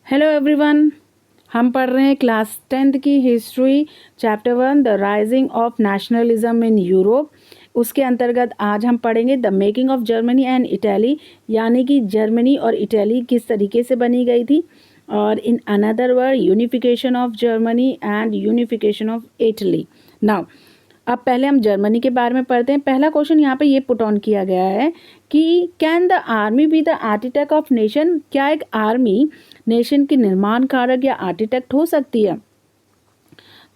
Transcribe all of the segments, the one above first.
Hello everyone, हम पढ़ रहे हैं क्लास 10th की history chapter 1 the rising of nationalism in Europe. उसके अंतर्गत आज हम पढ़ेंगे the making of Germany and Italy, यानी कि जर्मनी और इटली किस तरीके से बनी गई थी, और in another word unification of Germany and unification of Italy. Now अब पहले हम जर्मनी के बारे में पढ़ते हैं। पहला क्वेश्चन यहाँ पे ये पुट ऑन किया गया है कि can the army be the architect of nation, क्या एक आर्मी नेशन की निर्माण कारक या आर्किटेक्ट हो सकती है?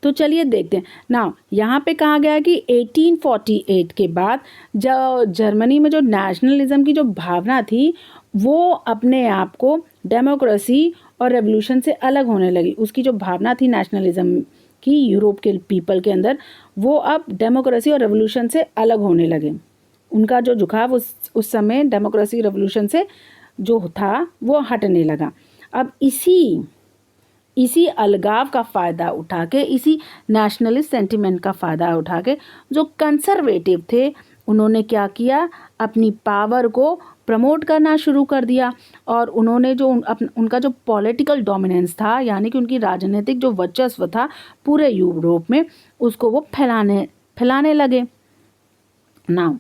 तो चलिए देखते हैं ना। यहाँ पे कहा गया है कि 1848 के बाद जो जर्मनी में जो नेशनलिज्म की जो भावना थी वो अपने आप को डेमोक्रेसी और रेवोल्यूशन से अलग होने लगी। उसकी जो भावना थी नेशनलिज्म की यूरोप के पीपल के अंदर, वो अब डेमोक्रेसी और रेवोल्यूशन से अलग होने लगे। उनका जो झुकाव उस समय डेमोक्रेसी रेवोल्यूशन से जो था वो हटने लगा। अब इसी अलगाव का फ़ायदा उठा के, इसी नेशनलिस्ट सेंटिमेंट का फ़ायदा उठा के जो कंसर्वेटिव थे उन्होंने क्या किया, अपनी पावर को प्रमोट करना शुरू कर दिया। और उन्होंने जो उनका जो पॉलिटिकल डोमिनेंस था, यानी कि उनकी राजनीतिक जो वर्चस्व था पूरे यूरोप में, उसको वो फैलाने लगे ना।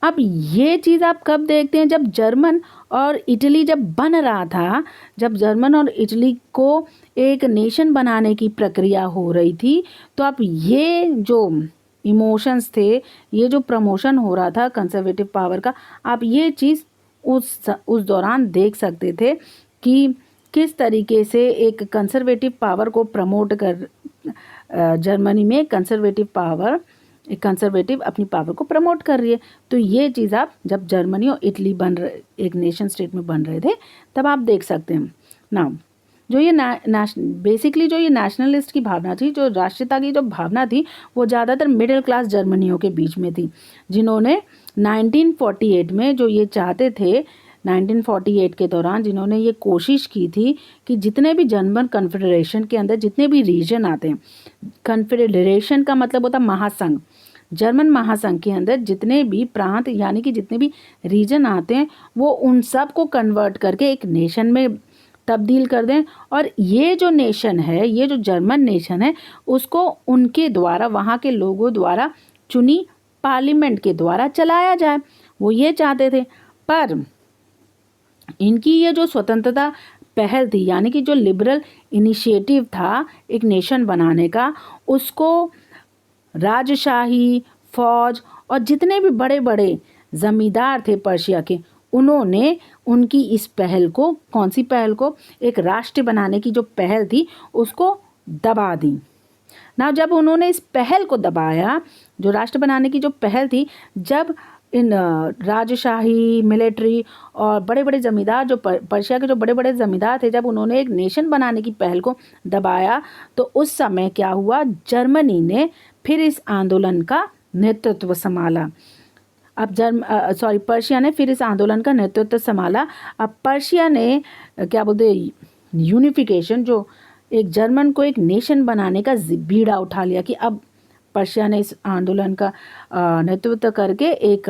अब ये चीज़ आप कब देखते हैं? जब जर्मन और इटली जब बन रहा था, जब जर्मन और इटली को एक नेशन बनाने की प्रक्रिया हो रही थी, तो अब ये जो इमोशंस थे, ये जो प्रमोशन हो रहा था कंजर्वेटिव पावर का, आप ये चीज़ उस दौरान देख सकते थे कि किस तरीके से एक कंजर्वेटिव पावर को प्रमोट कर जर्मनी में एक कंजर्वेटिव अपनी पावर को प्रमोट कर रही है। तो ये चीज़ आप जब जर्मनी और इटली एक नेशन स्टेट में बन रहे थे तब आप देख सकते हैं ना। जो ये बेसिकली जो ये नेशनलिस्ट की भावना थी, जो राष्ट्रीयता की जो भावना थी, वो ज़्यादातर मिडिल क्लास जर्मनियों के बीच में थी, जिन्होंने 1948 में जो ये चाहते थे, 1948 के दौरान जिन्होंने ये कोशिश की थी कि जितने भी जर्मन कन्फेडरेशन के अंदर जितने भी रीजन आते हैं, कन्फेडरेशन का मतलब होता महासंघ, जर्मन महासंघ के अंदर जितने भी प्रांत यानी कि जितने भी रीजन आते हैं, वो उन सब को कन्वर्ट करके एक नेशन में तब्दील कर दें। और ये जो नेशन है, ये जो जर्मन नेशन है, उसको उनके द्वारा, वहाँ के लोगों द्वारा चुनी पार्लियामेंट के द्वारा चलाया जाए। वो ये चाहते थे। पर इनकी ये जो स्वतंत्रता पहल थी, यानी कि जो लिबरल इनिशिएटिव था एक नेशन बनाने का, उसको राजशाही, फौज और जितने भी बड़े बड़े जमींदार थे पर्शिया के, उन्होंने उनकी इस पहल को, कौन सी पहल को, एक राष्ट्र बनाने की जो पहल थी, उसको दबा दी ना। जब उन्होंने इस पहल को दबाया, जो राष्ट्र बनाने की जो पहल थी, जब इन राजशाही, मिलिट्री और बड़े बड़े ज़मींदार, जो पर्शिया के जो बड़े बड़े ज़मींदार थे, जब उन्होंने एक नेशन बनाने की पहल को दबाया, तो उस समय क्या हुआ, जर्मनी ने फिर इस आंदोलन का नेतृत्व संभाला। अब पर्शिया ने फिर इस आंदोलन का नेतृत्व संभाला। अब पर्शिया ने क्या बोलते, यूनिफिकेशन, जो एक जर्मन को एक नेशन बनाने का बीड़ा उठा लिया कि अब पर्शिया ने इस आंदोलन का नेतृत्व करके एक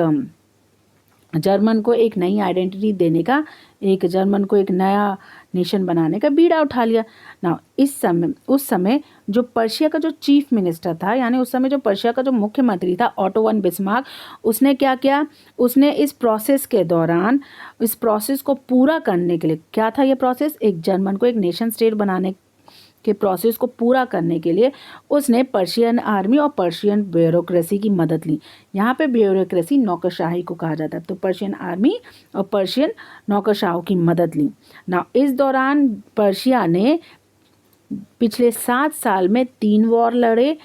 जर्मन को एक नई आइडेंटिटी देने का, एक जर्मन को एक नया नेशन बनाने का बीड़ा उठा लिया ना। उस समय जो पर्शिया का जो चीफ मिनिस्टर था, यानी उस समय जो पर्शिया का जो मुख्यमंत्री था, ऑटो वन बिस्मार्क, उसने क्या किया, उसने इस प्रोसेस के दौरान, इस प्रोसेस को पूरा करने के लिए, क्या था ये प्रोसेस, एक जर्मन को एक नेशन स्टेट बनाने के प्रोसेस को पूरा करने के लिए उसने पर्शियन आर्मी और पर्शियन ब्यूरोक्रेसी की मदद ली। यहाँ पे ब्यूरोक्रेसी नौकरशाही को कहा जाता है। तो पर्शियन आर्मी और पर्शियन नौकरशाहों की मदद ली ना। इस दौरान पर्शिया ने पिछले 7 साल में 3 वॉर लड़े,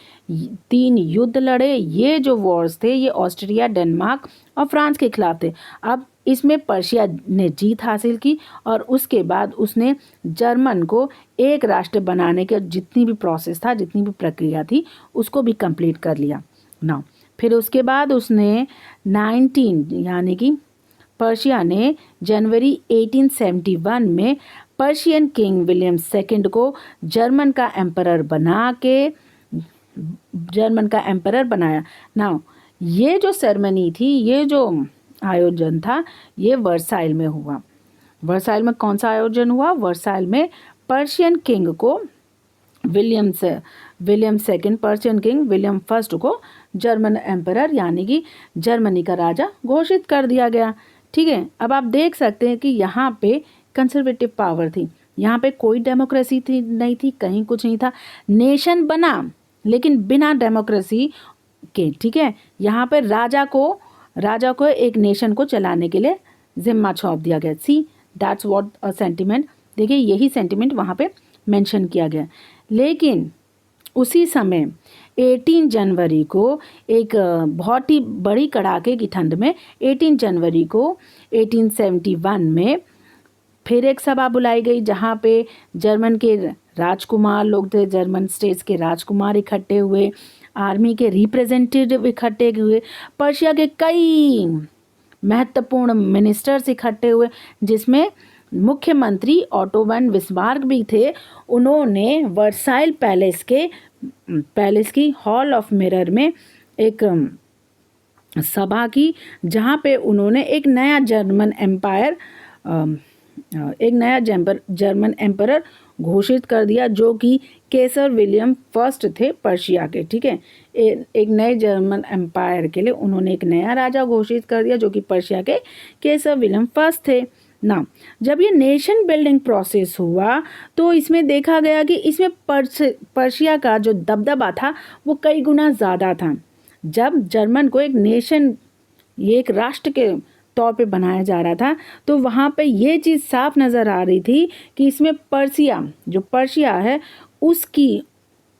3 युद्ध लड़े। ये जो वॉर्स थे, ये ऑस्ट्रिया, डेनमार्क और फ्रांस के खिलाफ थे। अब इसमें पर्शिया ने जीत हासिल की और उसके बाद उसने जर्मन को एक राष्ट्र बनाने के जितनी भी प्रोसेस था, जितनी भी प्रक्रिया थी, उसको भी कंप्लीट कर लिया ना। फिर उसके बाद उसने यानी कि पर्शिया ने जनवरी 1871 में पर्शियन किंग विलियम II को जर्मन का एम्परर बनाया ना। ये जो सेरेमनी थी, ये जो आयोजन था, ये वर्साइल में हुआ। वर्साइल में कौन सा आयोजन हुआ? वर्साइल में पर्शियन किंग को William second, Persian king William first को जर्मन एम्परर यानी कि जर्मनी का राजा घोषित कर दिया गया। ठीक है, अब आप देख सकते हैं कि यहाँ पे कंजर्वेटिव पावर थी, यहाँ पे कोई डेमोक्रेसी थी नहीं थी, कहीं कुछ नहीं था। नेशन बना लेकिन बिना डेमोक्रेसी के। ठीक है, यहाँ पे राजा को एक नेशन को चलाने के लिए जिम्मा सौंप दिया गया। See that's what a sentiment. देखिए यही सेंटिमेंट वहाँ पे मेंशन किया गया। लेकिन उसी समय 18 जनवरी को एक बहुत ही बड़ी कड़ाके की ठंड में 18 जनवरी को 1871 में फिर एक सभा बुलाई गई, जहाँ पे जर्मन के राजकुमार लोग थे, जर्मन स्टेट्स के राजकुमार इकट्ठे हुए, आर्मी के रिप्रेजेंटेटिव इकट्ठे हुए, पर्शिया के कई महत्वपूर्ण मिनिस्टर्स इकट्ठे हुए, जिसमें मुख्यमंत्री ऑटो वन बिस्मार्क भी थे। उन्होंने वर्साइल पैलेस की हॉल ऑफ मिरर में एक सभा की, जहाँ पे उन्होंने एक नया जर्मन एम्परर घोषित कर दिया, जो कि केसर विलियम फर्स्ट थे पर्शिया के। ठीक है, एक नए जर्मन एम्पायर के लिए उन्होंने एक नया राजा घोषित कर दिया, जो कि पर्शिया के केसर विलियम फर्स्ट थे ना। जब ये नेशन बिल्डिंग प्रोसेस हुआ तो इसमें देखा गया कि इसमें पर्शिया का जो दबदबा था वो कई गुना ज़्यादा था। जब जर्मन को एक नेशन, ये एक राष्ट्र के तौर पे बनाया जा रहा था, तो वहाँ पे ये चीज़ साफ नज़र आ रही थी कि इसमें पर्शिया है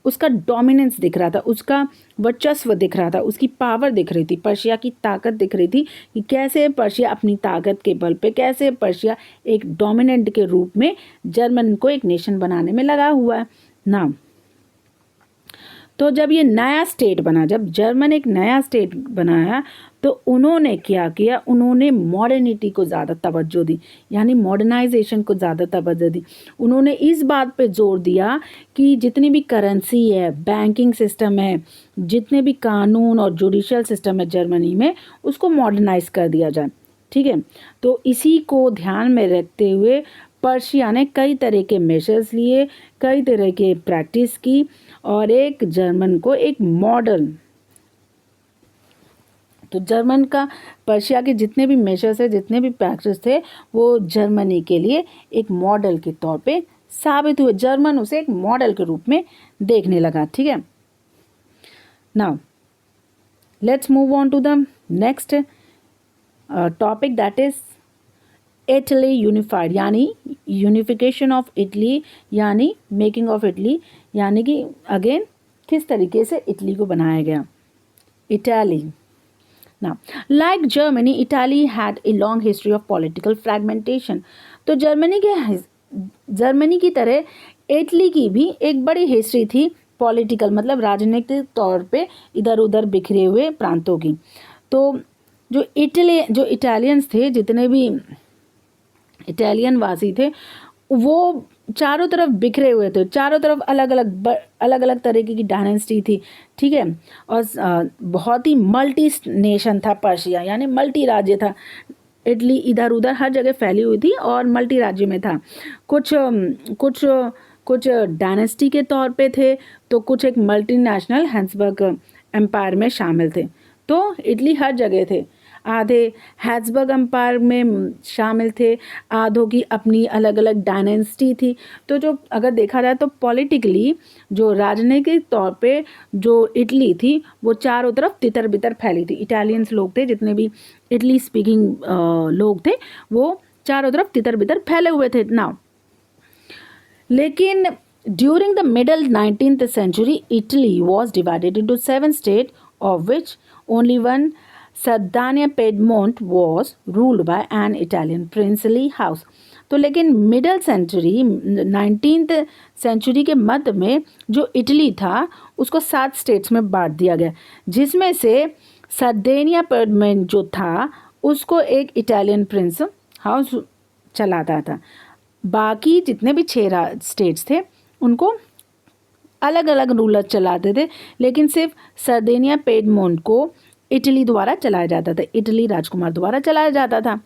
उसका डोमिनेंस दिख रहा था, उसका वर्चस्व दिख रहा था, उसकी पावर दिख रही थी, पर्शिया की ताकत दिख रही थी कि कैसे पर्शिया अपनी ताकत के बल पे, कैसे पर्शिया एक डोमिनेंट के रूप में जर्मन को एक नेशन बनाने में लगा हुआ है ना। तो जब ये नया स्टेट बना, जब जर्मन एक नया स्टेट बनाया, तो उन्होंने क्या किया, उन्होंने मॉडर्निटी को ज़्यादा तवज्जो दी, यानी मॉडर्नाइजेशन को ज़्यादा तवज्जो दी। उन्होंने इस बात पे जोर दिया कि जितनी भी करेंसी है, बैंकिंग सिस्टम है, जितने भी कानून और जुडिशियल सिस्टम है जर्मनी में, उसको मॉडर्नाइज कर दिया जाए। ठीक है, तो इसी को ध्यान में रखते हुए पर्शिया ने कई तरह के मेजर्स लिए, कई तरह के प्रैक्टिस की, और एक जर्मन को एक मॉडल, तो जर्मन का पर्शिया के जितने भी मेजर्स है, जितने भी प्रैक्टिस थे, वो जर्मनी के लिए एक मॉडल के तौर पे साबित हुए। जर्मन उसे एक मॉडल के रूप में देखने लगा। ठीक है, now let's move on to the next topic, that is Italy unified, यानी यूनिफिकेशन ऑफ इटली, यानी मेकिंग ऑफ इटली, यानी कि अगेन किस तरीके से इटली को बनाया गया। Italy Now, like Germany, Italy had a long history of political fragmentation. तो जर्मनी की तरह इटली की भी एक बड़ी हिस्ट्री थी पॉलिटिकल, मतलब राजनीतिक तौर पे इधर उधर बिखरे हुए प्रांतों की। तो जो इटालियंस थे, जितने भी इटालियन वासी थे, वो चारों तरफ बिखरे हुए थे, चारों तरफ अलग अलग तरीके की डायनेस्टी थी। ठीक है, और बहुत ही मल्टी नेशन था पर्शिया, यानी मल्टी राज्य था। इटली इधर उधर हर जगह फैली हुई थी और मल्टी राज्य में था। कुछ डायनेस्टी के तौर पे थे, तो कुछ एक मल्टीनेशनल हैब्सबर्ग एम्पायर में शामिल थे। तो इटली हर जगह थे, आधे हैब्सबर्ग एम्पायर में शामिल थे, आधों की अपनी अलग अलग डायनेस्टी थी। तो जो अगर देखा जाए तो पॉलिटिकली, जो राजनीतिक तौर पे जो इटली थी, वो चारों तरफ तितर बितर फैली थी। इटालियंस लोग थे, जितने भी इटली स्पीकिंग लोग थे, वो चारों तरफ तितर बितर फैले हुए थे नाउ। लेकिन during the middle 19th century, Italy was divided into 7 states, of which only one, Sardinia-Piedmont, was ruled by an Italian princely house. तो लेकिन मिडल सेंचुरी 19th सेंचुरी के मध्य में जो इटली था, उसको 7 स्टेट्स में बांट दिया गया, जिसमें से सर्देनिया पिएडमोंट जो था, उसको एक इटालियन प्रिंस हाउस चलाता था। बाकी जितने भी 6 स्टेट्स थे, उनको अलग अलग रूलर चलाते थे, लेकिन सिर्फ सर्देनिया पिएडमोंट को इटली द्वारा चलाया जाता था, इटली राजकुमार द्वारा चलाया जाता था।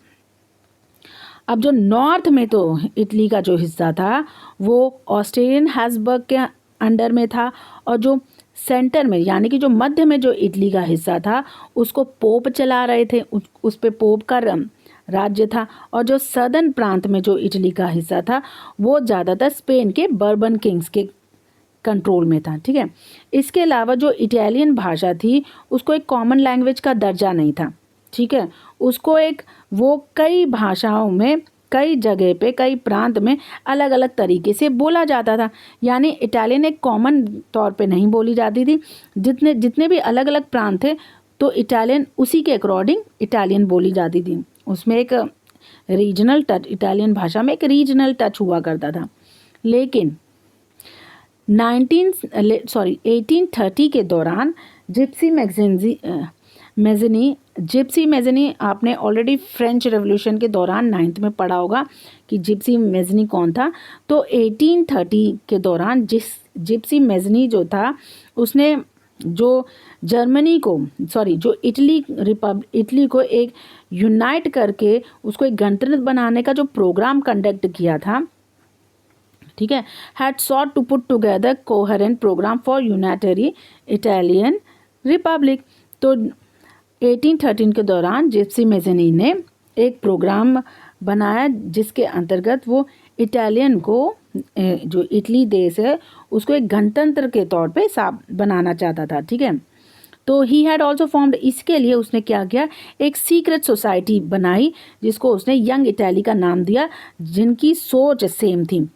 अब जो नॉर्थ में तो इटली का जो हिस्सा था वो ऑस्ट्रियन हैब्सबर्ग के अंडर में था, और जो सेंटर में यानी कि जो मध्य में जो इटली का हिस्सा था उसको पोप चला रहे थे, उस पे पोप का राज्य था। और जो सदर्न प्रांत में जो इटली का हिस्सा था वो ज़्यादातर स्पेन के बर्बन किंग्स के कंट्रोल में था। ठीक है, इसके अलावा जो इटालियन भाषा थी उसको एक कॉमन लैंग्वेज का दर्जा नहीं था। ठीक है, उसको एक वो कई भाषाओं में कई जगह पे कई प्रांत में अलग अलग तरीके से बोला जाता था, यानी इटालियन एक कॉमन तौर पे नहीं बोली जाती थी। जितने भी अलग अलग प्रांत थे तो इटालियन उसी के अकॉर्डिंग इटालियन बोली जाती थी। उसमें एक रीजनल टच, इटालियन भाषा में एक रीजनल टच हुआ करता था। लेकिन 1830 के दौरान जिप्सी मेज़नी आपने ऑलरेडी फ्रेंच रेवोल्यूशन के दौरान 9th में पढ़ा होगा कि जिप्सी मेज़नी कौन था। तो 1830 के दौरान जिप्सी मेज़नी जो था उसने जो इटली को एक यूनाइट करके उसको एक गणतंत्र बनाने का जो प्रोग्राम कंडक्ट किया था, ठीक है, had sought to put together coherent program for unitary Italian republic. तो 1813 के दौरान जिप्सी मेज़नी ने एक प्रोग्राम बनाया जिसके अंतर्गत वो इटालियन को जो इटली देश है उसको एक गणतंत्र के तौर पे बनाना चाहता था। ठीक है, तो ही हैड ऑल्सो फॉर्म्ड, इसके लिए उसने क्या किया, एक सीक्रेट सोसाइटी बनाई जिसको उसने यंग इटाली का नाम दिया, जिनकी सोच सेम थी,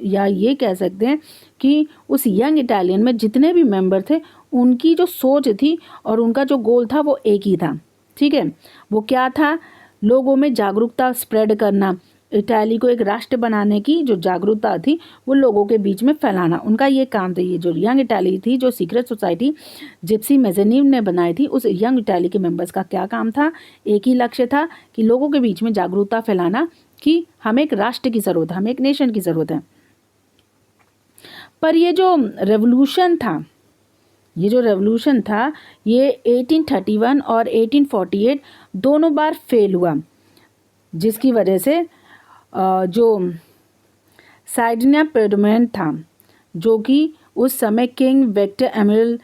या ये कह सकते हैं कि उस यंग इटालियन में जितने भी मेंबर थे उनकी जो सोच थी और उनका जो गोल था वो एक ही था। ठीक है, वो क्या था, लोगों में जागरूकता स्प्रेड करना, इटाली को एक राष्ट्र बनाने की जो जागरूकता थी वो लोगों के बीच में फैलाना, उनका ये काम था। ये जो यंग इटाली थी, जो सीक्रेट सोसाइटी जिप्सी मेज़नी ने बनाई थी, उस यंग इटाली के मेंबर्स का क्या काम था, एक ही लक्ष्य था कि लोगों के बीच में जागरूकता फैलाना कि हमें एक राष्ट्र की ज़रूरत है, हमें एक नेशन की ज़रूरत है। पर ये जो रेवोल्यूशन था ये 1831 और 1848 दोनों बार फेल हुआ, जिसकी वजह से जो साइडिनिया पेडमोंट था, जो कि उस समय किंग विक्टर एमैनुएल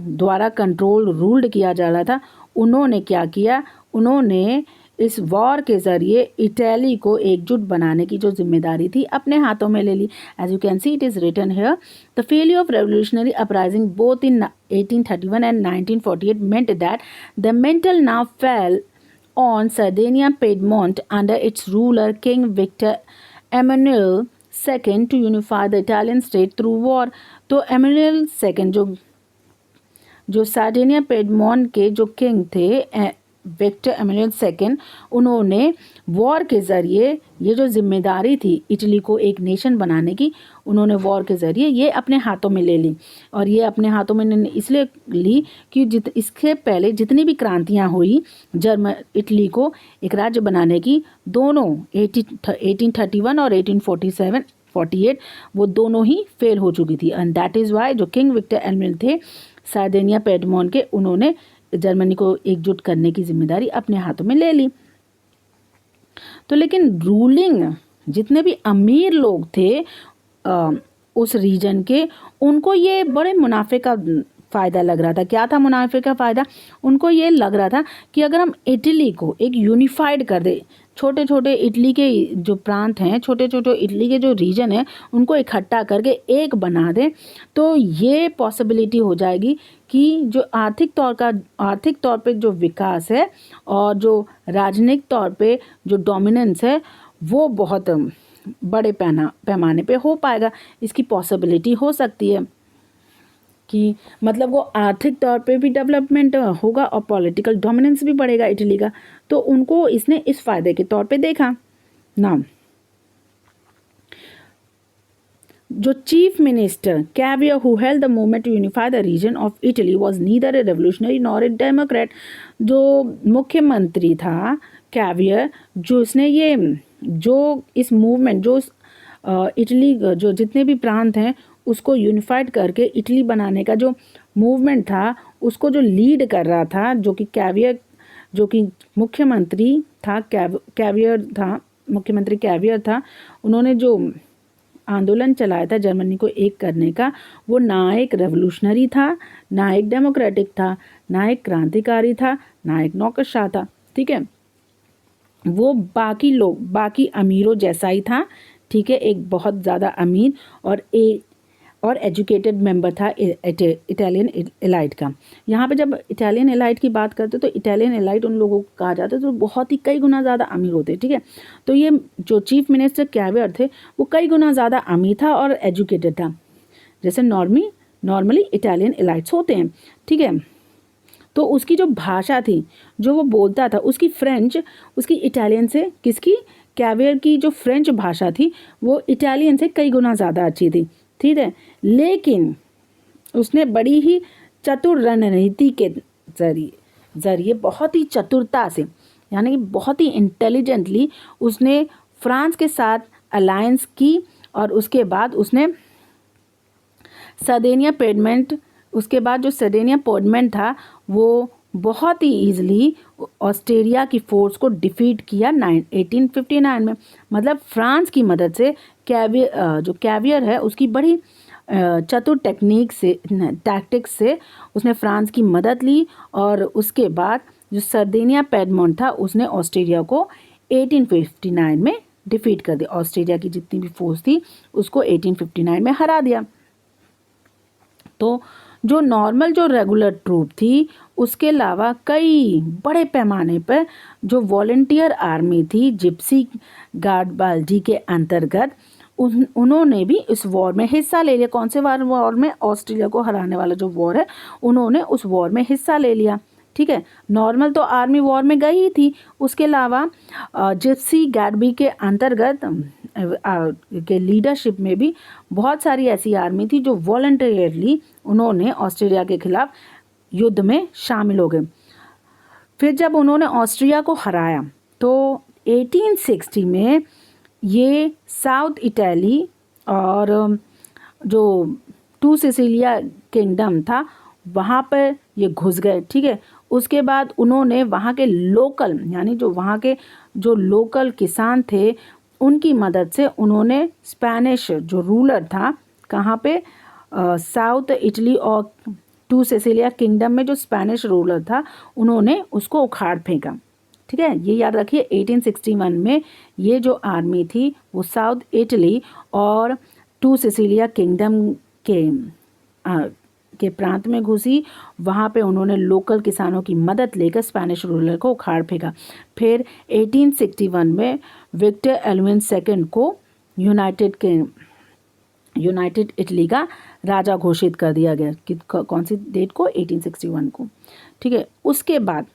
द्वारा रूल्ड किया जा रहा था, उन्होंने क्या किया, उन्होंने इस वॉर के ज़रिए इटली को एकजुट बनाने की जो जिम्मेदारी थी अपने हाथों में ले ली। As you can see it is written here, the failure of revolutionary uprising both in 1831 and 1948 meant that the mantle now fell on Sardinia Piedmont under its ruler King Victor Emmanuel II to unify the Italian state through war। तो Emmanuel II जो Sardinia Piedmont के जो king थे Victor Emmanuel II, उन्होंने war के ज़रिए ये जो जिम्मेदारी थी इटली को एक नेशन बनाने की, उन्होंने वॉर के ज़रिए ये अपने हाथों में ले ली। और ये अपने हाथों में इसलिए ली कि इसके पहले जितनी भी क्रांतियाँ हुई इटली को एक राज्य बनाने की, दोनों 1831 और 1848 वो दोनों ही फेल हो चुकी थी। एंड दैट इज़ वाई जो किंग विक्टर एमैनुएल थे सार्डिनिया पेडमोंट के, उन्होंने जर्मनी को एकजुट करने की जिम्मेदारी अपने हाथों में ले ली। तो लेकिन रूलिंग जितने भी अमीर लोग थे उस रीजन के, उनको ये बड़े मुनाफे का फ़ायदा लग रहा था। क्या था मुनाफे का फ़ायदा? उनको ये लग रहा था कि अगर हम इटली को एक यूनिफाइड कर दे, छोटे छोटे इटली के जो प्रांत हैं, छोटे छोटे इटली के जो रीजन है, उनको इकट्ठा करके एक बना दें, तो ये पॉसिबिलिटी हो जाएगी कि जो आर्थिक तौर पे जो विकास है और जो राजनीतिक तौर पे जो डोमिनेंस है वो बहुत बड़े पैमाने पे हो पाएगा। इसकी पॉसिबिलिटी हो सकती है कि मतलब वो आर्थिक तौर पे भी डेवलपमेंट होगा और पॉलिटिकल डोमिनेंस भी बढ़ेगा इटली का। तो उनको इसने इस फायदे के तौर पे देखा ना। जो chief minister Cavour who held the movement to unify the region of Italy was neither a revolutionary nor a democrat. जो मुख्यमंत्री था कैवियर, जो इसने ये जो इस मूवमेंट जो इटली जो जितने भी प्रांत हैं उसको यूनिफाइड करके इटली बनाने का जो मूवमेंट था उसको जो लीड कर रहा था, जो कि कैवियर जो कि मुख्यमंत्री था, कैवियर था, मुख्यमंत्री कैवियर था, उन्होंने जो आंदोलन चलाया था जर्मनी को एक करने का, वो ना एक रेवोल्यूशनरी था, ना एक डेमोक्रेटिक था, ना एक क्रांतिकारी था, ना एक नौकरशाह था। ठीक है, वो बाकी अमीरों जैसा ही था। ठीक है, एक बहुत ज़्यादा अमीर और एजुकेटेड मेंबर था इटालियन एलाइट का। यहाँ पे जब इटालियन एलाइट की बात करते तो इटालियन एलाइट उन लोगों को कहा जाता है जो बहुत ही कई गुना ज़्यादा अमीर होते। ठीक है, तो ये जो चीफ मिनिस्टर कैवियर थे वो कई गुना ज़्यादा अमीर था और एजुकेटेड था, जैसे नॉर्मली इटालियन एलाइट्स होते हैं। ठीक है, तो उसकी जो भाषा थी, जो वो बोलता था, उसकी इटालियन से, किसकी, कैवियर की जो फ्रेंच भाषा थी वो इटालियन से कई गुना ज़्यादा अच्छी थी। ठीक है, लेकिन उसने बड़ी ही चतुर रणनीति के जरिए बहुत ही चतुरता से, यानी कि बहुत ही इंटेलिजेंटली उसने फ्रांस के साथ अलायंस की और उसके बाद उसने उसके बाद जो सर्डेनिया पेडमेंट था वो बहुत ही ईजिली ऑस्ट्रेलिया की फोर्स को डिफीट किया 1859 में। मतलब फ्रांस की मदद से कैवियर है उसकी बड़ी चतुर टैक्टिक्स से उसने फ्रांस की मदद ली और उसके बाद जो सर्देनिया पेडमोंट था उसने ऑस्ट्रेलिया को 1859 में डिफीट कर दिया। ऑस्ट्रेलिया की जितनी भी फोर्स थी उसको 1859 में हरा दिया। तो जो नॉर्मल जो रेगुलर ट्रूप थी उसके अलावा कई बड़े पैमाने पर जो वॉलंटियर आर्मी थी जिप्सी गार्डबाल्डी के अंतर्गत उन्होंने भी इस वॉर में हिस्सा ले लिया। कौन से वॉर में? ऑस्ट्रेलिया को हराने वाला जो वॉर है उन्होंने उस वॉर में हिस्सा ले लिया। ठीक है, नॉर्मल तो आर्मी वॉर में गई ही थी, उसके अलावा जिप्सी गार्डबी के अंतर्गत के लीडरशिप में भी बहुत सारी ऐसी आर्मी थी जो वॉलंटियरली उन्होंने ऑस्ट्रेलिया के खिलाफ युद्ध में शामिल हो गए। फिर जब उन्होंने ऑस्ट्रिया को हराया तो 1860 में ये साउथ इटली और जो टू सिसिलिया किंगडम था वहाँ पर ये घुस गए। ठीक है, उसके बाद उन्होंने वहाँ के लोकल, यानी जो वहाँ के जो लोकल किसान थे उनकी मदद से उन्होंने स्पेनिश जो रूलर था, कहाँ पे, साउथ इटली और टू सिसिलिया किंगडम में जो स्पेनिश रूलर था उन्होंने उसको उखाड़ फेंका। ठीक है, ये याद रखिए 1861 में ये जो आर्मी थी वो साउथ इटली और टू सिसिलिया किंगडम के प्रांत में घुसी। वहाँ पे उन्होंने लोकल किसानों की मदद लेकर स्पेनिश रूलर को उखाड़ फेंका। फिर 1861 में विक्टर एल्विन सेकंड को यूनाइटेड इटली का राजा घोषित कर दिया गया। कौन सी डेट को? 1861 को। ठीक है, उसके बाद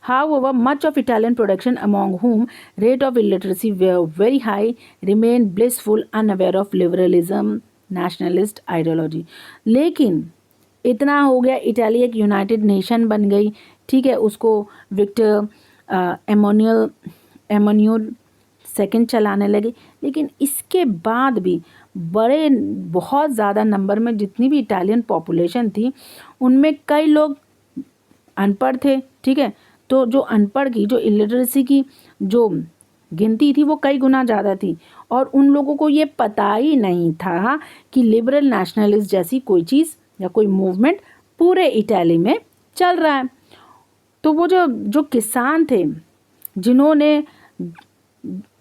however much of Italian production among whom rate of illiteracy were very high remained blissful unaware of liberalism nationalist ideology। लेकिन इतना हो गया, इटाली एक यूनाइटेड नेशन बन गई। ठीक है, उसको विक्टर एमोन्यूल सेकंड चलाने लगे। लेकिन इसके बाद भी बहुत ज़्यादा नंबर में जितनी भी इटालियन पॉपुलेशन थी उनमें कई लोग अनपढ़ थे। ठीक है, तो जो अनपढ़ की, जो इलिटरेसी की जो गिनती थी वो कई गुना ज़्यादा थी और उन लोगों को ये पता ही नहीं था कि लिबरल नेशनलिस्ट जैसी कोई चीज़ या कोई मूवमेंट पूरे इटली में चल रहा है। तो वो जो किसान थे जिन्होंने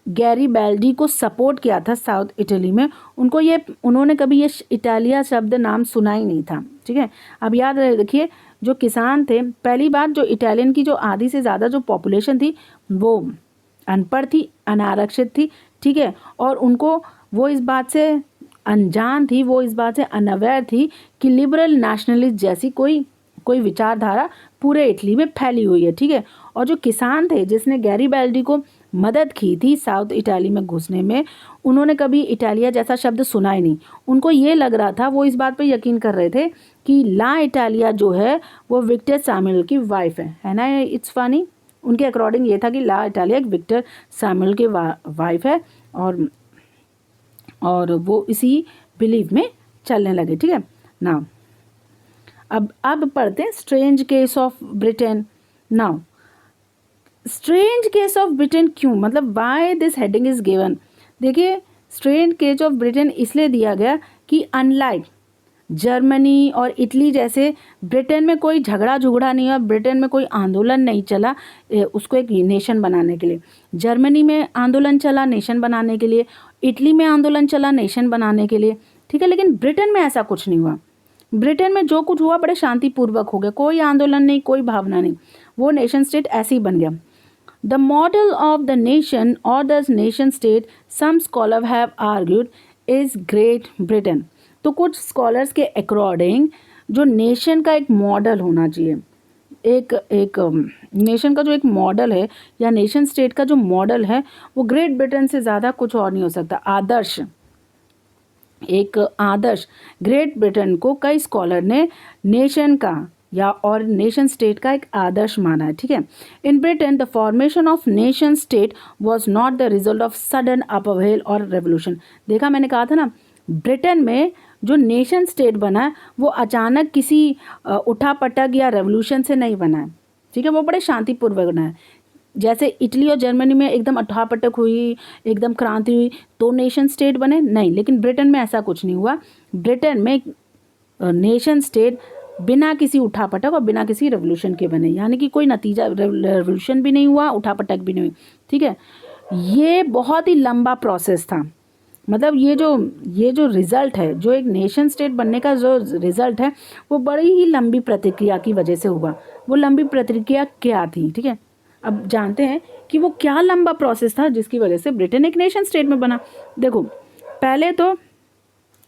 गैरीबाल्डी को सपोर्ट किया था साउथ इटली में, उन्होंने कभी ये इटालिया शब्द नाम सुना ही नहीं था। ठीक है, अब याद रखिए जो किसान थे, पहली बात जो इटालियन की जो आधी से ज़्यादा जो पॉपुलेशन थी वो अनपढ़ थी, अनारक्षित थी। ठीक है, और उनको वो इस बात से अनजान थी, वो इस बात से अनअवेयर थी कि लिबरल नेशनलिस्ट जैसी कोई विचारधारा पूरे इटली में फैली हुई है। ठीक है, और जो किसान थे जिसने गैरीबाल्डी को मदद की थी साउथ इटाली में घुसने में, उन्होंने कभी इटालिया जैसा शब्द सुना ही नहीं। उनको ये लग रहा था, वो इस बात पे यकीन कर रहे थे कि ला इटालिया जो है वो विक्टर सैमुअल की वाइफ है ना। इट्स फनी, उनके अकॉर्डिंग ये था कि ला इटालिया एक विक्टर सैमुअल की वाइफ है और वो इसी बिलीव में चलने लगे। ठीक है ना, अब पढ़ते हैं strange case of Britain. Now strange case of Britain क्यों, मतलब why this heading is given. देखिए स्ट्रेंज केस ऑफ ब्रिटेन इसलिए दिया गया कि अनलाइक जर्मनी और इटली जैसे ब्रिटेन में कोई झगड़ा झुगड़ा नहीं हुआ, ब्रिटेन में कोई आंदोलन नहीं चला उसको एक नेशन बनाने के लिए। जर्मनी में आंदोलन चला नेशन बनाने के लिए, इटली में आंदोलन चला नेशन बनाने के लिए, ठीक है। लेकिन ब्रिटेन में ऐसा कुछ नहीं हुआ। ब्रिटेन में जो कुछ हुआ बड़े शांतिपूर्वक हो गया, कोई आंदोलन नहीं, कोई भावना नहीं, वो नेशन स्टेट ऐसे ही बन गया। The model of the nation और the nation state some scholar have argued is Great Britain. तो कुछ स्कॉलर्स के अकॉर्डिंग जो नेशन का एक मॉडल होना चाहिए, एक नेशन का जो एक मॉडल है या नेशन स्टेट का जो मॉडल है वो ग्रेट ब्रिटेन से ज़्यादा कुछ और नहीं हो सकता। आदर्श, एक आदर्श ग्रेट ब्रिटेन को कई स्कॉलर ने नेशन का या और नेशन स्टेट का एक आदर्श माना है, ठीक है। In Britain the formation of nation state was not the result of sudden upheaval और रेवोल्यूशन। देखा, मैंने कहा था ना, ब्रिटेन में जो नेशन स्टेट बना है वो अचानक किसी उठापटक या रेवोल्यूशन से नहीं बना है, ठीक है। वो बड़े शांतिपूर्वक बना है। जैसे इटली और जर्मनी में एकदम उठापटक हुई, एकदम क्रांति हुई तो नेशन स्टेट बने, नहीं। लेकिन ब्रिटेन में ऐसा कुछ नहीं हुआ। ब्रिटेन में नेशन स्टेट बिना किसी उठापटक और बिना किसी रेवोल्यूशन के बने, यानी कि कोई नतीजा रेवोल्यूशन भी नहीं हुआ, उठापटक भी नहीं हुई, ठीक है। ये बहुत ही लंबा प्रोसेस था। मतलब ये जो रिज़ल्ट है, जो एक नेशन स्टेट बनने का जो रिज़ल्ट है वो बड़ी ही लंबी प्रतिक्रिया की वजह से हुआ। वो लंबी प्रतिक्रिया क्या थी, ठीक है। अब जानते हैं कि वो क्या लंबा प्रोसेस था जिसकी वजह से ब्रिटेन एक नेशन स्टेट में बना। देखो, पहले तो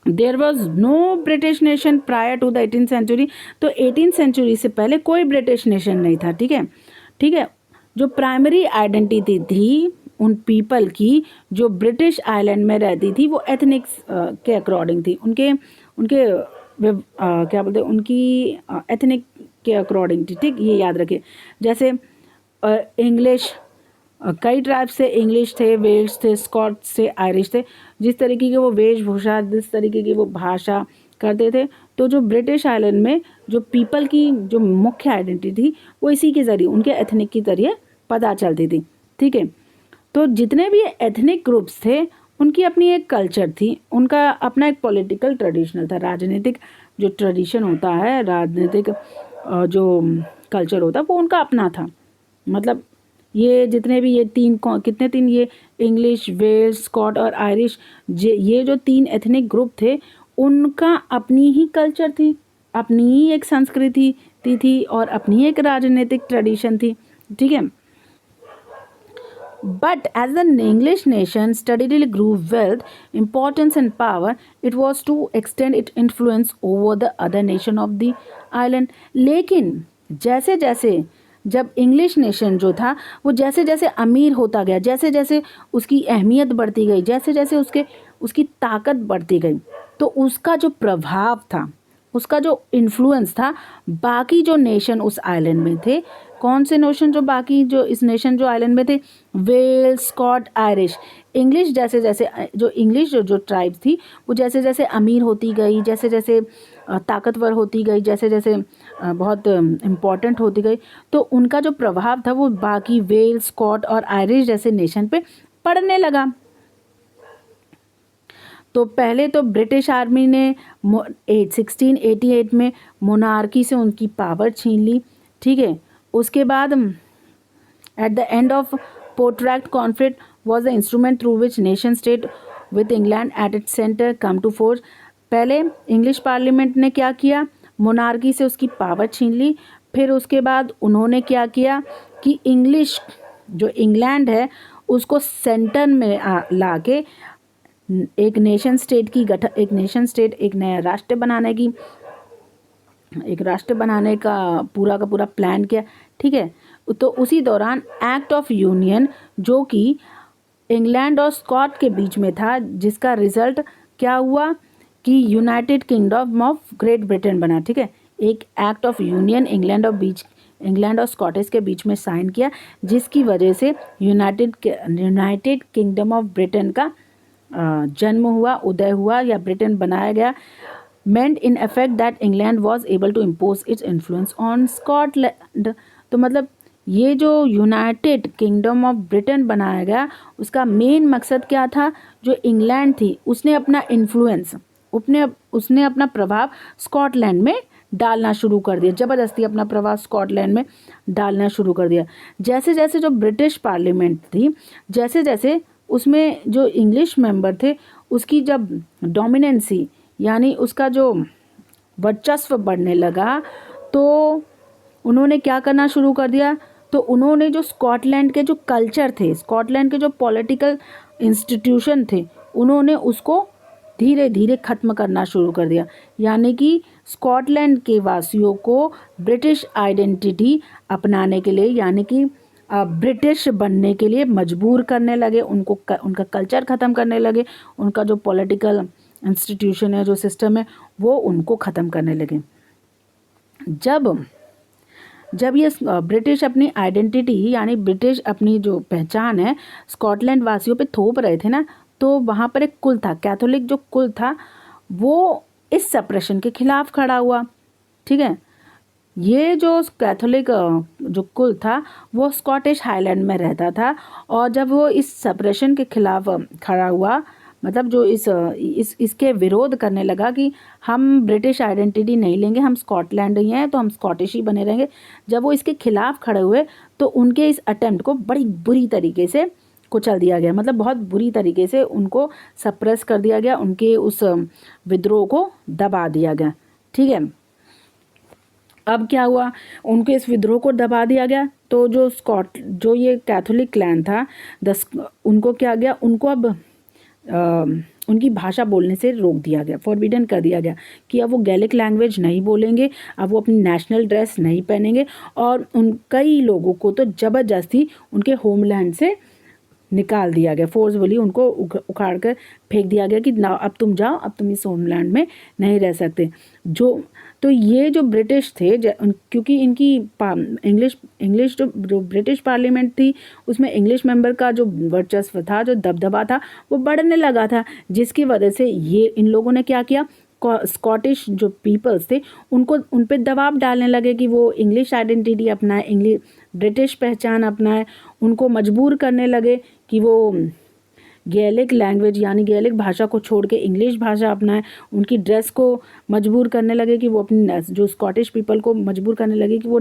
there was no British nation prior to the 18th century. तो 18th सेंचुरी से पहले कोई ब्रिटिश नेशन नहीं था, ठीक है, ठीक है। जो प्राइमरी आइडेंटिटी थी उन पीपल की जो ब्रिटिश आइलैंड में रहती थी वो एथनिक्स के अकॉर्डिंग थी, उनके उनके क्या बोलते हैं, उनकी एथनिक के अकॉर्डिंग थी, ठीक। ये याद रखिए। जैसे इंग्लिश, कई ट्राइब्स थे, इंग्लिश थे, वेल्स थे, स्कॉट्स थे, आयरिश थे। जिस तरीके की वो वेशभूषा, जिस तरीके की वो भाषा करते थे, तो जो ब्रिटिश आइलैंड में जो पीपल की जो मुख्य आइडेंटिटी थी वो इसी के ज़रिए, उनके एथनिक के ज़रिए पता चलती थी, ठीक है। तो जितने भी एथनिक ग्रुप्स थे उनकी अपनी एक कल्चर थी, उनका अपना एक पॉलिटिकल ट्रेडिशनल था, राजनीतिक जो ट्रेडिशन होता है, राजनीतिक जो कल्चर होता है वो उनका अपना था। मतलब ये जितने भी ये कितने तीन, ये इंग्लिश, वेल्स, स्कॉट और आयरिश, ये जो 3 एथनिक ग्रुप थे उनका अपनी ही कल्चर थी, अपनी ही एक संस्कृति थी और अपनी एक राजनीतिक ट्रेडिशन थी, ठीक है। But as the English nation steadily grew wealth, importance and power, it was to extend its influence over the other nation of the island. लेकिन जैसे जैसे जब इंग्लिश नेशन जो था वो जैसे जैसे अमीर होता गया, जैसे जैसे उसकी अहमियत बढ़ती गई, जैसे जैसे उसकी ताकत बढ़ती गई, तो उसका जो प्रभाव था, उसका जो इन्फ्लुएंस था बाकी जो नेशन उस आइलैंड में थे, कौन से नेशन जो बाकी जो इस नेशन जो आइलैंड में थे, वेल्स, स्कॉट, आयरिश, इंग्लिश, जैसे जैसे जो इंग्लिश जो ट्राइब्स थी वो जैसे जैसे अमीर होती गई, जैसे जैसे ताकतवर होती गई, जैसे जैसे बहुत इम्पॉर्टेंट होती गई, तो उनका जो प्रभाव था वो बाकी वेल्स, स्कॉट और आयरिश जैसे नेशन पे पड़ने लगा। तो पहले तो ब्रिटिश आर्मी ने 1688 में मोनार्की से उनकी पावर छीन ली, ठीक है। उसके बाद at the end of protracted conflict was the instrument through which nation state with England at its centre come to force. पहले इंग्लिश पार्लियामेंट ने क्या किया, मोनार्की से उसकी पावर छीन ली। फिर उसके बाद उन्होंने क्या किया कि इंग्लिश जो इंग्लैंड है उसको सेंटर में ला के एक नेशन स्टेट, एक नया राष्ट्र बनाने की, एक राष्ट्र बनाने का पूरा प्लान किया, ठीक है। तो उसी दौरान एक्ट ऑफ यूनियन जो कि इंग्लैंड और स्कॉट के बीच में था, जिसका रिजल्ट क्या हुआ कि United kingdom of great Britain बना, ठीक है। एक एक्ट ऑफ यूनियन इंग्लैंड और स्कॉटिश के बीच में साइन किया, जिसकी वजह से यूनाइटेड किंगडम ऑफ ब्रिटेन का जन्म हुआ, उदय हुआ या ब्रिटेन बनाया गया। meant in effect that England was able to impose its influence on Scotland। तो मतलब ये जो यूनाइटेड किंगडम ऑफ ब्रिटेन बनाया गया, उसका मेन मकसद क्या था? जो इंग्लैंड थी उसने अपना इन्फ्लुएंस, उसने अपना प्रभाव स्कॉटलैंड में डालना शुरू कर दिया, ज़बरदस्ती अपना प्रभाव स्कॉटलैंड में डालना शुरू कर दिया। जैसे जैसे जो ब्रिटिश पार्लियामेंट थी, जैसे जैसे उसमें जो इंग्लिश मेंबर थे उसकी जब डोमिनेंसी यानी उसका जो वर्चस्व बढ़ने लगा, तो उन्होंने क्या करना शुरू कर दिया? तो उन्होंने जो स्कॉटलैंड के जो कल्चर थे, स्कॉटलैंड के जो पॉलिटिकल इंस्टीट्यूशन थे, उन्होंने उसको धीरे धीरे ख़त्म करना शुरू कर दिया। यानी कि स्कॉटलैंड के वासियों को ब्रिटिश आइडेंटिटी अपनाने के लिए, यानी कि ब्रिटिश बनने के लिए मजबूर करने लगे, उनका कल्चर ख़त्म करने लगे, उनका जो पॉलिटिकल इंस्टीट्यूशन है, जो सिस्टम है, वो उनको ख़त्म करने लगे। जब ये ब्रिटिश अपनी आइडेंटिटी यानी ब्रिटिश अपनी जो पहचान है स्कॉटलैंड वासियों पे थोप रहे थे ना, तो वहाँ पर एक कुल था, कैथोलिक जो कुल था, वो इस सप्रेशन के खिलाफ खड़ा हुआ। ठीक है, ये जो कैथोलिक जो कुल था वो स्कॉटिश हाईलैंड में रहता था, और जब वो इस सप्रेशन के खिलाफ खड़ा हुआ, मतलब जो इसके विरोध करने लगा कि हम ब्रिटिश आइडेंटिटी नहीं लेंगे, हम स्कॉटलैंड ही हैं तो हम स्कॉटिश ही बने रहेंगे, जब वो इसके खिलाफ खड़े हुए तो उनके इस अटेम्प्ट को बड़ी बुरी तरीके से कुचल दिया गया, मतलब बहुत बुरी तरीके से उनको सप्रेस कर दिया गया, उनके उस विद्रोह को दबा दिया गया। ठीक है, अब क्या हुआ? उनके इस विद्रोह को दबा दिया गया, तो जो ये कैथोलिक क्लैन था उनको क्या गया? उनको अब उनकी भाषा बोलने से रोक दिया गया, फॉरबिडन कर दिया गया कि अब वो गैलिक लैंग्वेज नहीं बोलेंगे, अब वो अपनी नेशनल ड्रेस नहीं पहनेंगे, और कई लोगों को तो ज़बरदस्ती उनके होमलैंड से निकाल दिया गया, फोर्सफुली उनको उखाड़ कर फेंक दिया गया कि ना, अब तुम जाओ, अब तुम इस होमलैंड में नहीं रह सकते। तो ये जो ब्रिटिश थे, क्योंकि इनकी इंग्लिश जो ब्रिटिश पार्लियामेंट थी, उसमें इंग्लिश मेंबर का जो वर्चस्व था, जो दबदबा था, वो बढ़ने लगा था, जिसकी वजह से ये इन लोगों ने क्या किया? स्कॉटिश जो पीपल्स थे उन पे दबाव डालने लगे कि वो इंग्लिश आइडेंटिटी अपनाए, ब्रिटिश पहचान अपनाए, उनको मजबूर करने लगे कि वो गैलिक लैंग्वेज यानी गैलिक भाषा को छोड़ के इंग्लिश भाषा अपनाए, उनकी ड्रेस को मजबूर करने लगे कि वो अपनी जो स्कॉटिश पीपल को मजबूर करने लगे कि वो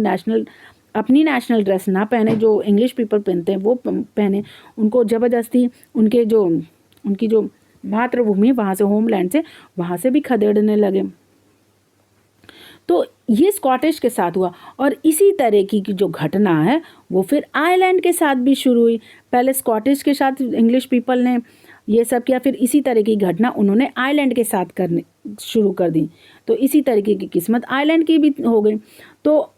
अपनी नेशनल ड्रेस ना पहने, जो इंग्लिश पीपल पहनते हैं वो पहने, उनको ज़बरदस्ती उनकी जो मातृभूमि वहाँ से, होमलैंड से, वहाँ से भी खदेड़ने लगे। तो ये स्कॉटिश के साथ हुआ, और इसी तरह की जो घटना है वो फिर आयरलैंड के साथ भी शुरू हुई। पहले स्कॉटिश के साथ इंग्लिश पीपल ने ये सब किया, फिर इसी तरह की घटना उन्होंने आयरलैंड के साथ करने शुरू कर दी, तो इसी तरीके की किस्मत आयरलैंड की भी हो गई। तो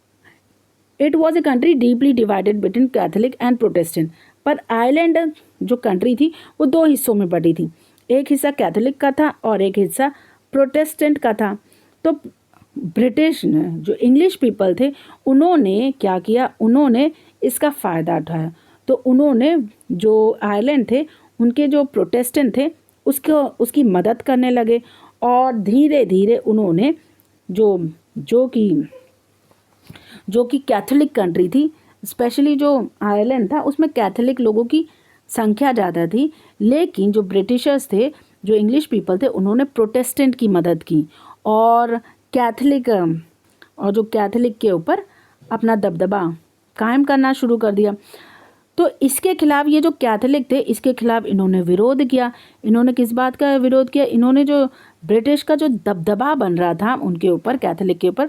it was a country deeply divided between Catholic and Protestant. पर आयरलैंड जो कंट्री थी वो दो हिस्सों में बटी थी, एक हिस्सा कैथोलिक का था और एक हिस्सा प्रोटेस्टेंट का था। तो ब्रिटिश ने, जो इंग्लिश पीपल थे, उन्होंने क्या किया? उन्होंने इसका फ़ायदा उठाया। तो उन्होंने जो आयरलैंड थे उनके जो प्रोटेस्टेंट थे उसकी मदद करने लगे, और धीरे धीरे उन्होंने जो कि कैथोलिक कंट्री थी, स्पेशली जो आयरलैंड था उसमें कैथोलिक लोगों की संख्या ज़्यादा थी, लेकिन जो ब्रिटिशर्स थे, जो इंग्लिश पीपल थे, उन्होंने प्रोटेस्टेंट की मदद की और जो कैथोलिक के ऊपर अपना दबदबा कायम करना शुरू कर दिया। तो इसके खिलाफ, ये जो कैथोलिक थे, इसके खिलाफ इन्होंने विरोध किया। इन्होंने किस बात का विरोध किया? इन्होंने जो ब्रिटिश का जो दबदबा बन रहा था उनके ऊपर, कैथोलिक के ऊपर,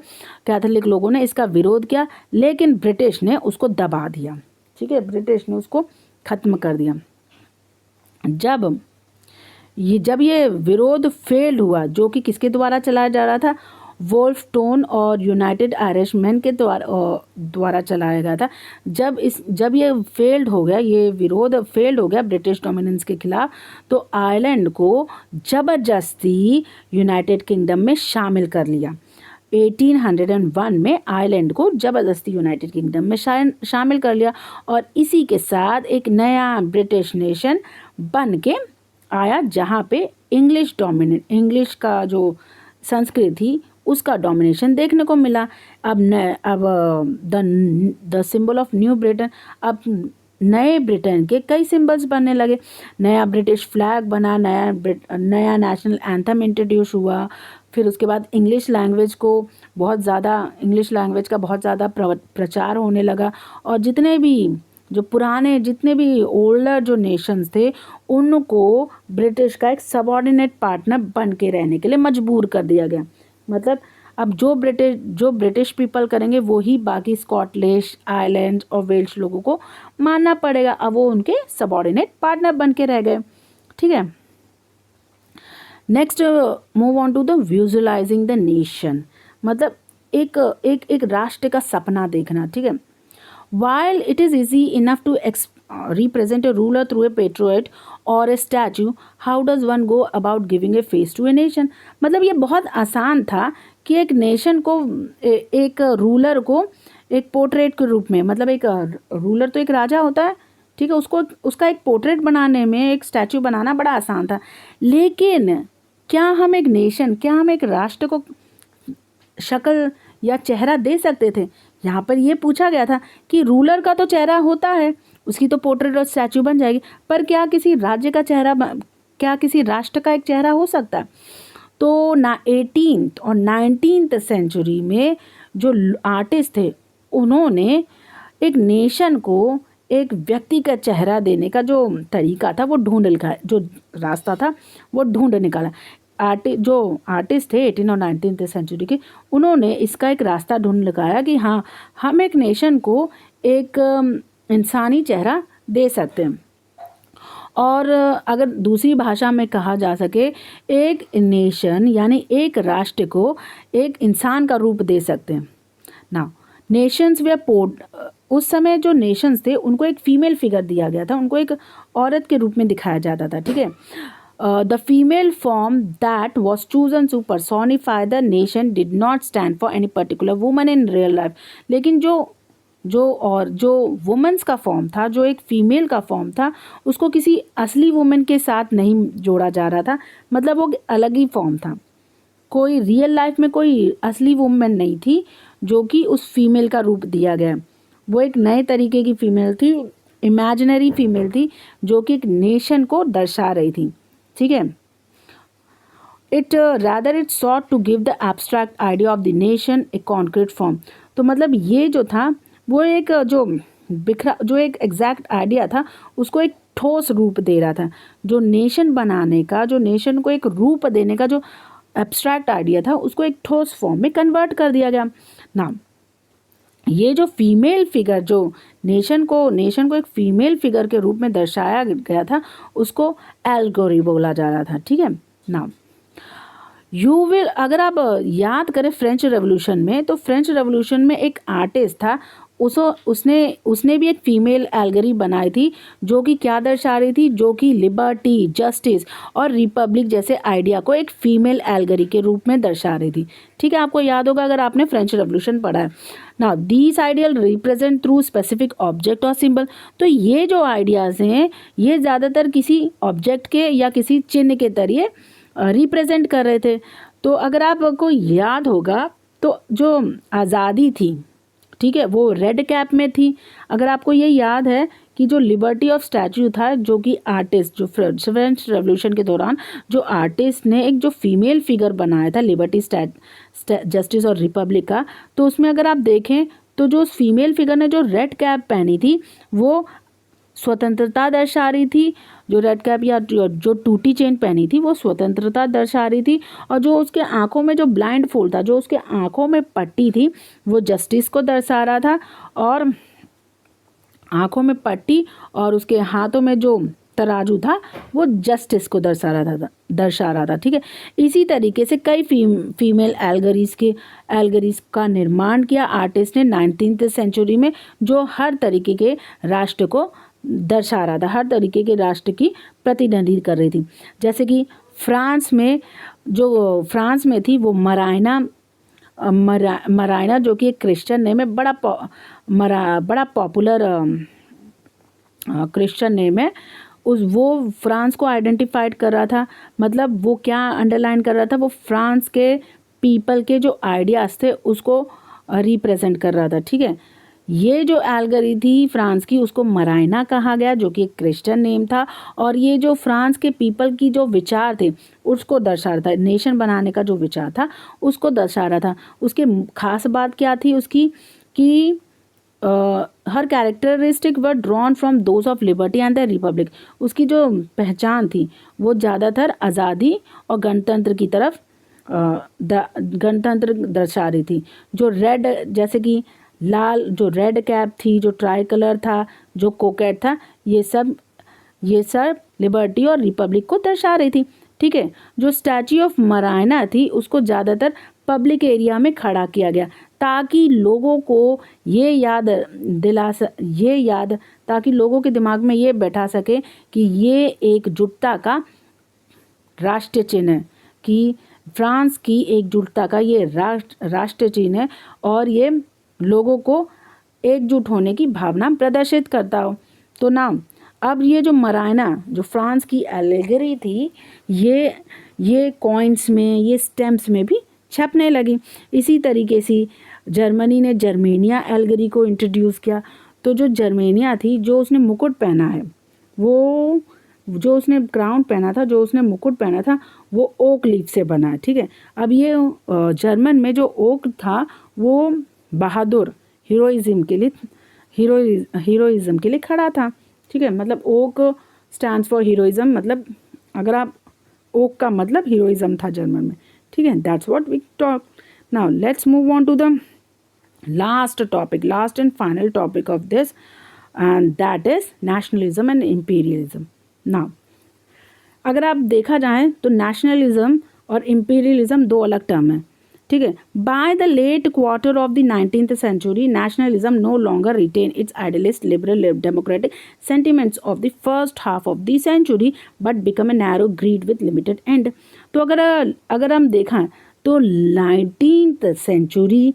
कैथोलिक लोगों ने इसका विरोध किया, लेकिन ब्रिटिश ने उसको दबा दिया। ठीक है, ब्रिटिश ने उसको ख़त्म कर दिया। जब ये विरोध फेल हुआ, जो कि किसके द्वारा चलाया जा रहा था? वोल्फटोन और यूनाइटेड आयरिशमैन के द्वारा चलाया गया था। जब ये फेल्ड हो गया, ये विरोध फेल्ड हो गया ब्रिटिश डोमिनेंस के खिलाफ, तो आयरलैंड को ज़बरदस्ती यूनाइटेड किंगडम में शामिल कर लिया। 1801 में आयरलैंड को ज़बरदस्ती यूनाइटेड किंगडम में शामिल कर लिया, और इसी के साथ एक नया ब्रिटिश नेशन बन के आया, जहाँ पे इंग्लिश का जो संस्कृति थी उसका डोमिनेशन देखने को मिला। अब the symbol of new Britain, अब नए ब्रिटेन के कई सिंबल्स बनने लगे। नया ब्रिटिश फ्लैग बना, नया नेशनल एंथम इंट्रोड्यूस हुआ। फिर उसके बाद इंग्लिश लैंग्वेज का बहुत ज़्यादा प्रचार होने लगा। और जितने भी ओल्डर जो नेशंस थे उनको ब्रिटिश का एक सबऑर्डिनेट पार्टनर बन के रहने के लिए मजबूर कर दिया गया। मतलब अब जो ब्रिटिश पीपल करेंगे वो ही बाकी स्कॉटलैंड, आयरलैंड और वेल्स लोगों को मानना पड़ेगा। अब वो उनके सबऑर्डिनेट पार्टनर बन के रह गए। ठीक है, next move on to the visualizing the nation, मतलब एक राष्ट्र का सपना देखना। ठीक है, while it is easy enough to represent a ruler through a portrait or a statue, how does one go about giving a face to a nation? मतलब ये बहुत आसान था कि एक नेशन को, एक रूलर को एक पोर्ट्रेट के रूप में, मतलब एक रूलर तो एक राजा होता है, ठीक है, उसका एक पोर्ट्रेट बनाने में, एक स्टैचू बनाना बड़ा आसान था। लेकिन क्या हम एक राष्ट्र को शक्ल या चेहरा दे सकते थे? यहाँ पर ये पूछा गया था कि रूलर का तो चेहरा होता है, उसकी तो पोर्ट्रेट और स्टैचू बन जाएगी, पर क्या किसी राष्ट्र का एक चेहरा हो सकता है? तो 18th और 19th सेंचुरी में जो आर्टिस्ट थे उन्होंने एक नेशन को एक व्यक्ति का चेहरा देने का जो तरीका था वो ढूंढ निकाला, जो रास्ता था वो ढूंढ निकाला। जो आर्टिस्ट थे 18 और 19th सेंचुरी के, उन्होंने इसका एक रास्ता ढूंढ लगाया कि हाँ, हम एक नेशन को एक इंसानी चेहरा दे सकते हैं। और अगर दूसरी भाषा में कहा जा सके, एक नेशन यानी एक राष्ट्र को एक इंसान का रूप दे सकते हैं ना। नेशंस वे उस समय जो नेशंस थे उनको एक फीमेल फिगर दिया गया था, उनको एक औरत के रूप में दिखाया जाता था। ठीक है, the female form that was chosen to personify the nation did not stand for any particular woman in real life। लेकिन जो वुमेन्स का फॉर्म था, जो एक फीमेल का फॉर्म था, उसको किसी असली वुमेन के साथ नहीं जोड़ा जा रहा था। मतलब वो अलग ही फॉर्म था, कोई रियल लाइफ में कोई असली वुमेन नहीं थी जो कि उस फीमेल का रूप दिया गया। वो एक नए तरीके की फीमेल थी, इमेजिनरी फीमेल थी, जो कि एक नेशन को दर्शा रही थी। ठीक है, it sought to give the abstract idea of the nation a concrete form। तो मतलब ये जो था वो एक जो एक एग्जैक्ट आइडिया था उसको एक ठोस रूप दे रहा था। जो नेशन बनाने का, जो नेशन को एक रूप देने का जो एब्स्ट्रैक्ट आइडिया था उसको एक ठोस फॉर्म में कन्वर्ट कर दिया गया ना। ये जो फीमेल फिगर, जो नेशन को एक फीमेल फिगर के रूप में दर्शाया गया था, उसको एल्गोरी बोला जा रहा था। ठीक है ना। अगर आप याद करें फ्रेंच रेवोल्यूशन में, तो फ्रेंच रेवोल्यूशन में एक आर्टिस्ट था, उसने भी एक फीमेल एल्गरी बनाई थी, जो कि क्या दर्शा रही थी, जो कि लिबर्टी, जस्टिस और रिपब्लिक जैसे आइडिया को एक फीमेल एल्गरी के रूप में दर्शा रही थी। ठीक है, आपको याद होगा अगर आपने फ्रेंच रेवोल्यूशन पढ़ा है ना। These ideal represent through specific object और सिंबल। तो ये जो आइडियाज़ हैं ये ज़्यादातर किसी ऑब्जेक्ट के या किसी चिन्ह के जरिए रिप्रेजेंट कर रहे थे। तो अगर आपको याद होगा तो जो आज़ादी थी, ठीक है, वो रेड कैप में थी। अगर आपको ये याद है कि जो लिबर्टी ऑफ स्टैचू था, जो कि आर्टिस्ट, जो फ्रेंच रेवोल्यूशन के दौरान जो आर्टिस्ट ने एक जो फीमेल फिगर बनाया था लिबर्टी, जस्टिस और रिपब्लिक का, तो उसमें अगर आप देखें तो जो उस फीमेल फिगर ने जो रेड कैप पहनी थी वो स्वतंत्रता दर्शा रही थी। जो रेड कैप या जो टूटी चेन पहनी थी वो स्वतंत्रता दर्शा रही थी। और जो उसके आंखों में जो ब्लाइंड फोल्ड था, जो उसके आंखों में पट्टी थी, वो जस्टिस को दर्शा रहा था। और आंखों में पट्टी और उसके हाथों में जो तराजू था वो जस्टिस को दर्शा रहा था। ठीक है, इसी तरीके से कई फीमेल एल्गरीज का निर्माण किया आर्टिस्ट ने 19th सेंचुरी में, जो हर तरीके के राष्ट्र को दर्शा रहा था, हर तरीके के राष्ट्र की प्रतिनिधित्व कर रही थी। जैसे कि फ्रांस में थी वो मराइना, जो कि एक क्रिश्चियन नेम है, बड़ा पॉपुलर क्रिश्चियन नेम है। वो फ्रांस को आइडेंटिफाइड कर रहा था। मतलब वो क्या अंडरलाइन कर रहा था, वो फ्रांस के पीपल के जो आइडियाज़ थे उसको रिप्रेजेंट कर रहा था, ठीक है। ये जो एल्गरी थी फ्रांस की, उसको मराइना कहा गया, जो कि एक क्रिश्चियन नेम था, और ये जो फ्रांस के पीपल की जो विचार थे उसको दर्शा रहा था, नेशन बनाने का जो विचार था उसको दर्शा रहा था। उसकी खास बात क्या थी उसकी कि her characteristic were drawn from those of liberty and the republic. उसकी जो पहचान थी वो ज़्यादातर आज़ादी और गणतंत्र की तरफ गणतंत्र दर्शा रही थी। जो रेड, जैसे कि लाल जो रेड कैप थी, जो ट्राई कलर था, जो कोकेट था, ये सब लिबर्टी और रिपब्लिक को दर्शा रही थी, ठीक है। जो स्टैच्यू ऑफ मराइना थी उसको ज़्यादातर पब्लिक एरिया में खड़ा किया गया ताकि लोगों को ताकि लोगों के दिमाग में ये बैठा सके कि ये एकजुटता का राष्ट्रीय चिन्ह है, कि फ्रांस की एकजुटता का ये राष्ट्रीय चिन्ह है और ये लोगों को एकजुट होने की भावना प्रदर्शित करता हो। तो ना अब ये जो मराइना, जो फ्रांस की एलेगरी थी, ये कॉइन्स में, ये स्टैम्प्स में भी छपने लगी। इसी तरीके से जर्मनी ने जर्मेनिया एल्गरी को इंट्रोड्यूस किया। तो जो जर्मेनिया थी, जो उसने मुकुट पहना है, वो जो उसने क्राउन पहना था, जो उसने मुकुट पहना था, वो ओक लीफ से बना है, ठीक है। अब ये जर्मन में जो ओक था वो बहादुर, हीरोइज्म के लिए खड़ा था, ठीक है। मतलब ओक स्टैंड्स फॉर हीरोइज्म, मतलब अगर आप ओक का मतलब हीरोइज्म था जर्मन में, ठीक है। That's what we talk. Now let's move on to the last and final topic of this, and that is nationalism and imperialism. Now अगर आप देखा जाए तो नेशनलिज्म और इम्पीरियलिज्म दो अलग टर्म है, ठीक है। By the late quarter of the 19th century, nationalism no longer retain its idealist liberal democratic sentiments of the first half of the century but become a narrow greed with limited end. तो अगर हम देखा तो 19th century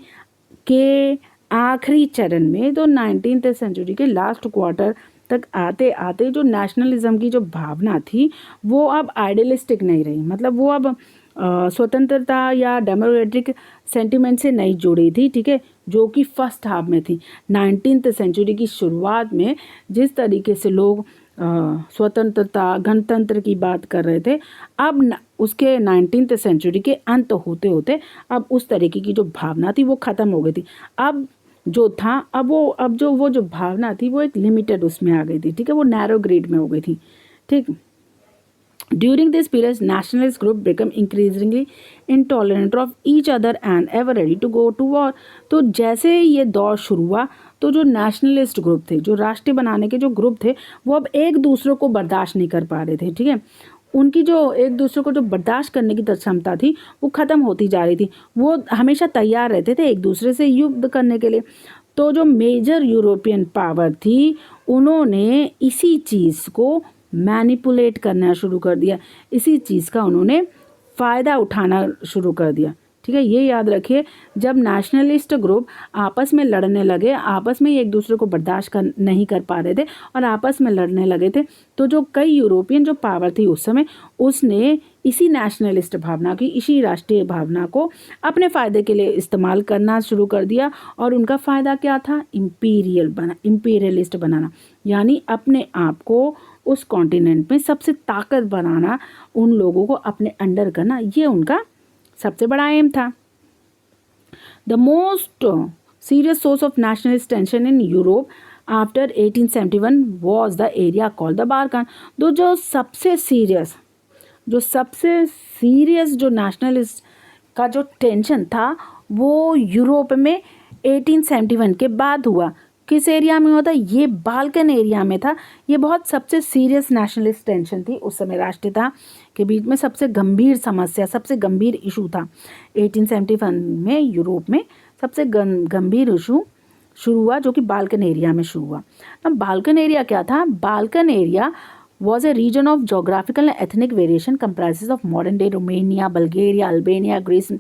के आखिरी चरण में, तो 19th सेंचुरी के लास्ट क्वार्टर तक आते आते जो नेशनलिज्म की जो भावना थी वो अब आइडियलिस्टिक नहीं रही, मतलब वो अब स्वतंत्रता या डेमोक्रेटिक सेंटिमेंट से नहीं जुड़ी थी, ठीक है, जो कि फर्स्ट हाफ में थी। 19th सेंचुरी की शुरुआत में जिस तरीके से लोग स्वतंत्रता, गणतंत्र की बात कर रहे थे, अब उसके 19th सेंचुरी के अंत होते होते अब उस तरीके की जो भावना थी वो ख़त्म हो गई थी। अब जो था, अब जो भावना थी वो एक लिमिटेड उसमें आ गई थी, ठीक है, वो नैरो ग्रेड में हो गई थी, ठीक। During this period nationalist group become increasingly intolerant of each other and ever ready to go to war। तो जैसे ये दौर शुरू हुआ तो जो नेशनलिस्ट ग्रुप थे, जो राष्ट्रीय बनाने के जो ग्रुप थे, वो अब एक दूसरे को बर्दाश्त नहीं कर पा रहे थे, ठीक है। उनकी जो एक दूसरे को जो बर्दाश्त करने की क्षमता थी वो ख़त्म होती जा रही थी। वो हमेशा तैयार रहते थे एक दूसरे से युद्ध करने के लिए। तो जो मेजर यूरोपियन पावर थी उन्होंने इसी चीज़ को मैनिपुलेट करना शुरू कर दिया, इसी चीज़ का उन्होंने फ़ायदा उठाना शुरू कर दिया, ठीक है। ये याद रखिए, जब नेशनलिस्ट ग्रुप आपस में लड़ने लगे, आपस में एक दूसरे को बर्दाश्त नहीं कर पा रहे थे और आपस में लड़ने लगे थे, तो जो कई यूरोपियन जो पावर थी उस समय, उसने इसी नेशनलिस्ट भावना की, इसी राष्ट्रीय भावना को अपने फ़ायदे के लिए इस्तेमाल करना शुरू कर दिया। और उनका फ़ायदा क्या था? इम्पीरियलिस्ट बनाना, यानी अपने आप को उस कॉन्टिनेंट में सबसे ताकत बनाना, उन लोगों को अपने अंडर करना, ये उनका सबसे बड़ा एम था। The most serious source of nationalist tension in Europe after 1871 was the area called the Balkan. जो सबसे सीरियस जो नेशनलिस्ट का जो टेंशन था वो यूरोप में 1871 के बाद हुआ। किस एरिया में हुआ था? ये बाल्कन एरिया में था। ये बहुत सबसे सीरियस नेशनलिस्ट टेंशन थी उस समय, राष्ट्रीयता के बीच में सबसे गंभीर समस्या, सबसे गंभीर इशू था 1871 में। यूरोप में सबसे गंभीर इशू शुरू हुआ जो कि बाल्कन एरिया में शुरू हुआ। अब बाल्कन एरिया क्या था? Balkan area was a region of geographical and ethnic variation comprises of modern day Romania, Bulgaria, Albania, Greece,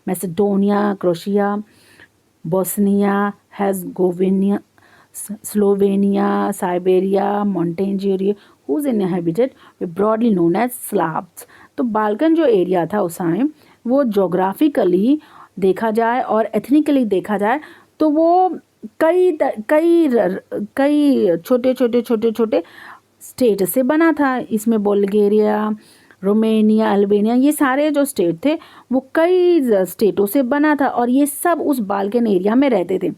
Macedonia, Croatia, Bosnia, Herzegovina, Slovenia, Siberia, Montenegro, whose inhabited were broadly known as Slavs। तो Balkan जो area था उस time वो geographically देखा जाए और ethnically देखा जाए तो वो कई छोटे स्टेट से बना था। इसमें बुल्गारिया, रोमेनिया, अल्बानिया, ये सारे जो स्टेट थे वो कई स्टेटों से बना था और ये सब उस बाल्कन एरिया में रहते थे।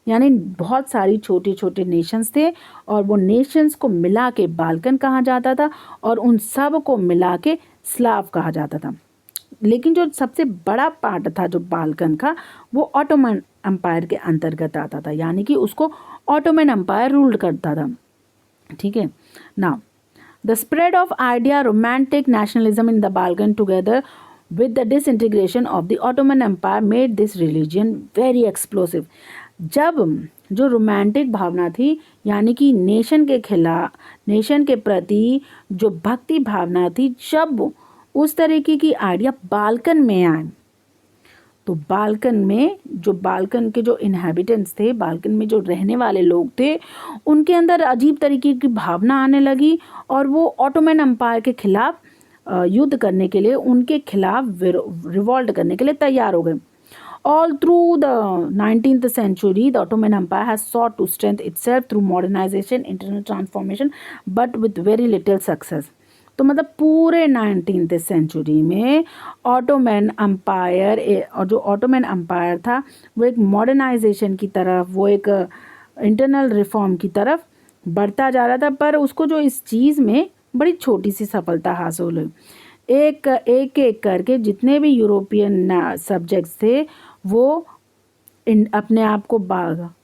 यानी बहुत सारी छोटे नेशंस थे और वो नेशंस को मिला के बाल्कन कहा जाता था और उन सब को मिला के स्लाव कहा जाता था। लेकिन जो सबसे बड़ा पार्ट था जो बाल्कन का, वो ऑटोमन एम्पायर के अंतर्गत आता था, यानी कि उसको ऑटोमन एम्पायर रूल करता था। ठीक है। Now the spread of idea romantic nationalism in the Balkan together with the disintegration of the Ottoman Empire made this religion very explosive। जब जो रोमांटिक भावना थी यानी कि नेशन के खिलाफ, नेशन के प्रति जो भक्ति भावना थी, जब उस तरीके की आइडिया बाल्कन में आए तो बाल्कन के जो इनहेबिटेंट्स थे, बाल्कन में जो रहने वाले लोग थे, उनके अंदर अजीब तरीके की भावना आने लगी और वो ऑटोमन एम्पायर के खिलाफ युद्ध करने के लिए, उनके खिलाफ रिवॉल्ट करने के लिए तैयार हो गए। All through the 19th century, the Ottoman Empire has sought to strengthen itself through modernization, internal transformation, but with very little success। तो मतलब पूरे 19th सेंचुरी में ऑटोमन एम्पायर, और जो ऑटोमन एम्पायर था वो एक मॉडर्नाइजेशन की तरफ, वो एक इंटरनल रिफॉर्म की तरफ बढ़ता जा रहा था, पर उसको जो इस चीज़ में बड़ी छोटी सी सफलता हासिल हुई। एक करके जितने भी यूरोपियन सब्जेक्ट्स थे वो अपने आप को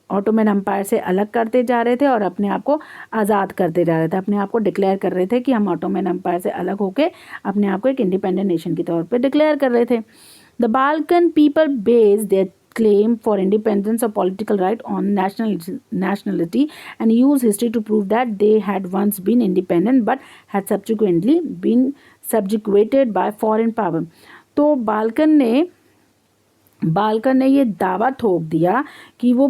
ऑटोमन एम्पायर से अलग करते जा रहे थे और अपने आप को आज़ाद करते जा रहे थे, अपने आप को डिक्लेयर कर रहे थे कि हम ऑटोमन एम्पायर से अलग होकर अपने आप को एक इंडिपेंडेंट नेशन के तौर पे डिक्लेयर कर रहे थे। The Balkan people base their claim for independence or political right on nationality and use history to prove that they had once been independent but had subsequently been subjugated by foreign power। तो Balkan ने ये दावा ठोक दिया कि वो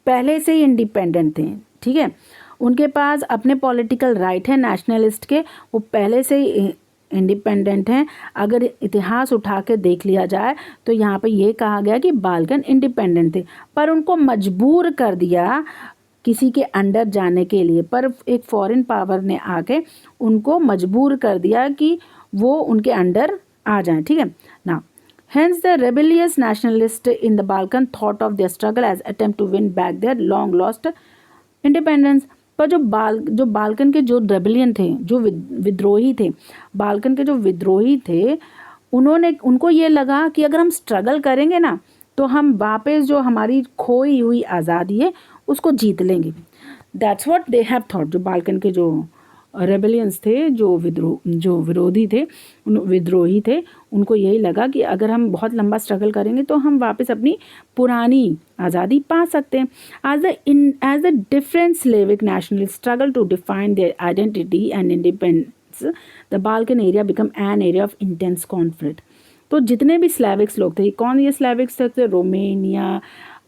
पहले से ही इंडिपेंडेंट थे। ठीक है, उनके पास अपने पॉलिटिकल राइट है नेशनलिस्ट के, वो पहले से ही इंडिपेंडेंट हैं। अगर इतिहास उठा के देख लिया जाए तो यहाँ पे ये कहा गया कि बाल्कन इंडिपेंडेंट थे, पर उनको मजबूर कर दिया किसी के अंडर जाने के लिए, पर एक फॉरेन पावर ने आके उनको मजबूर कर दिया कि वो उनके अंडर आ जाएं। ठीक है ना। Hence the rebellious nationalists in the Balkan thought of their struggle as attempt to win back their long lost independence। पर जो बाल्कन के जो रेबेलियन थे, जो विद्रोही थे, बाल्कन के जो विद्रोही थे, उनको ये लगा कि अगर हम स्ट्रगल करेंगे ना तो हम वापस जो हमारी खोई हुई आज़ादी है उसको जीत लेंगे। That's what they have thought. जो बाल्कन के जो रेबेलियंस थे, जो विरोधी थे, विद्रोही थे, उनको यही लगा कि अगर हम बहुत लंबा स्ट्रगल करेंगे तो हम वापस अपनी पुरानी आज़ादी पा सकते हैं। As the different Slavic nationalist struggle to define their identity and independence, the Balkan area become an area of intense conflict. तो जितने भी स्लेविक्स लोग थे, कौन ये स्लेविक्स थे? रोमेनिया,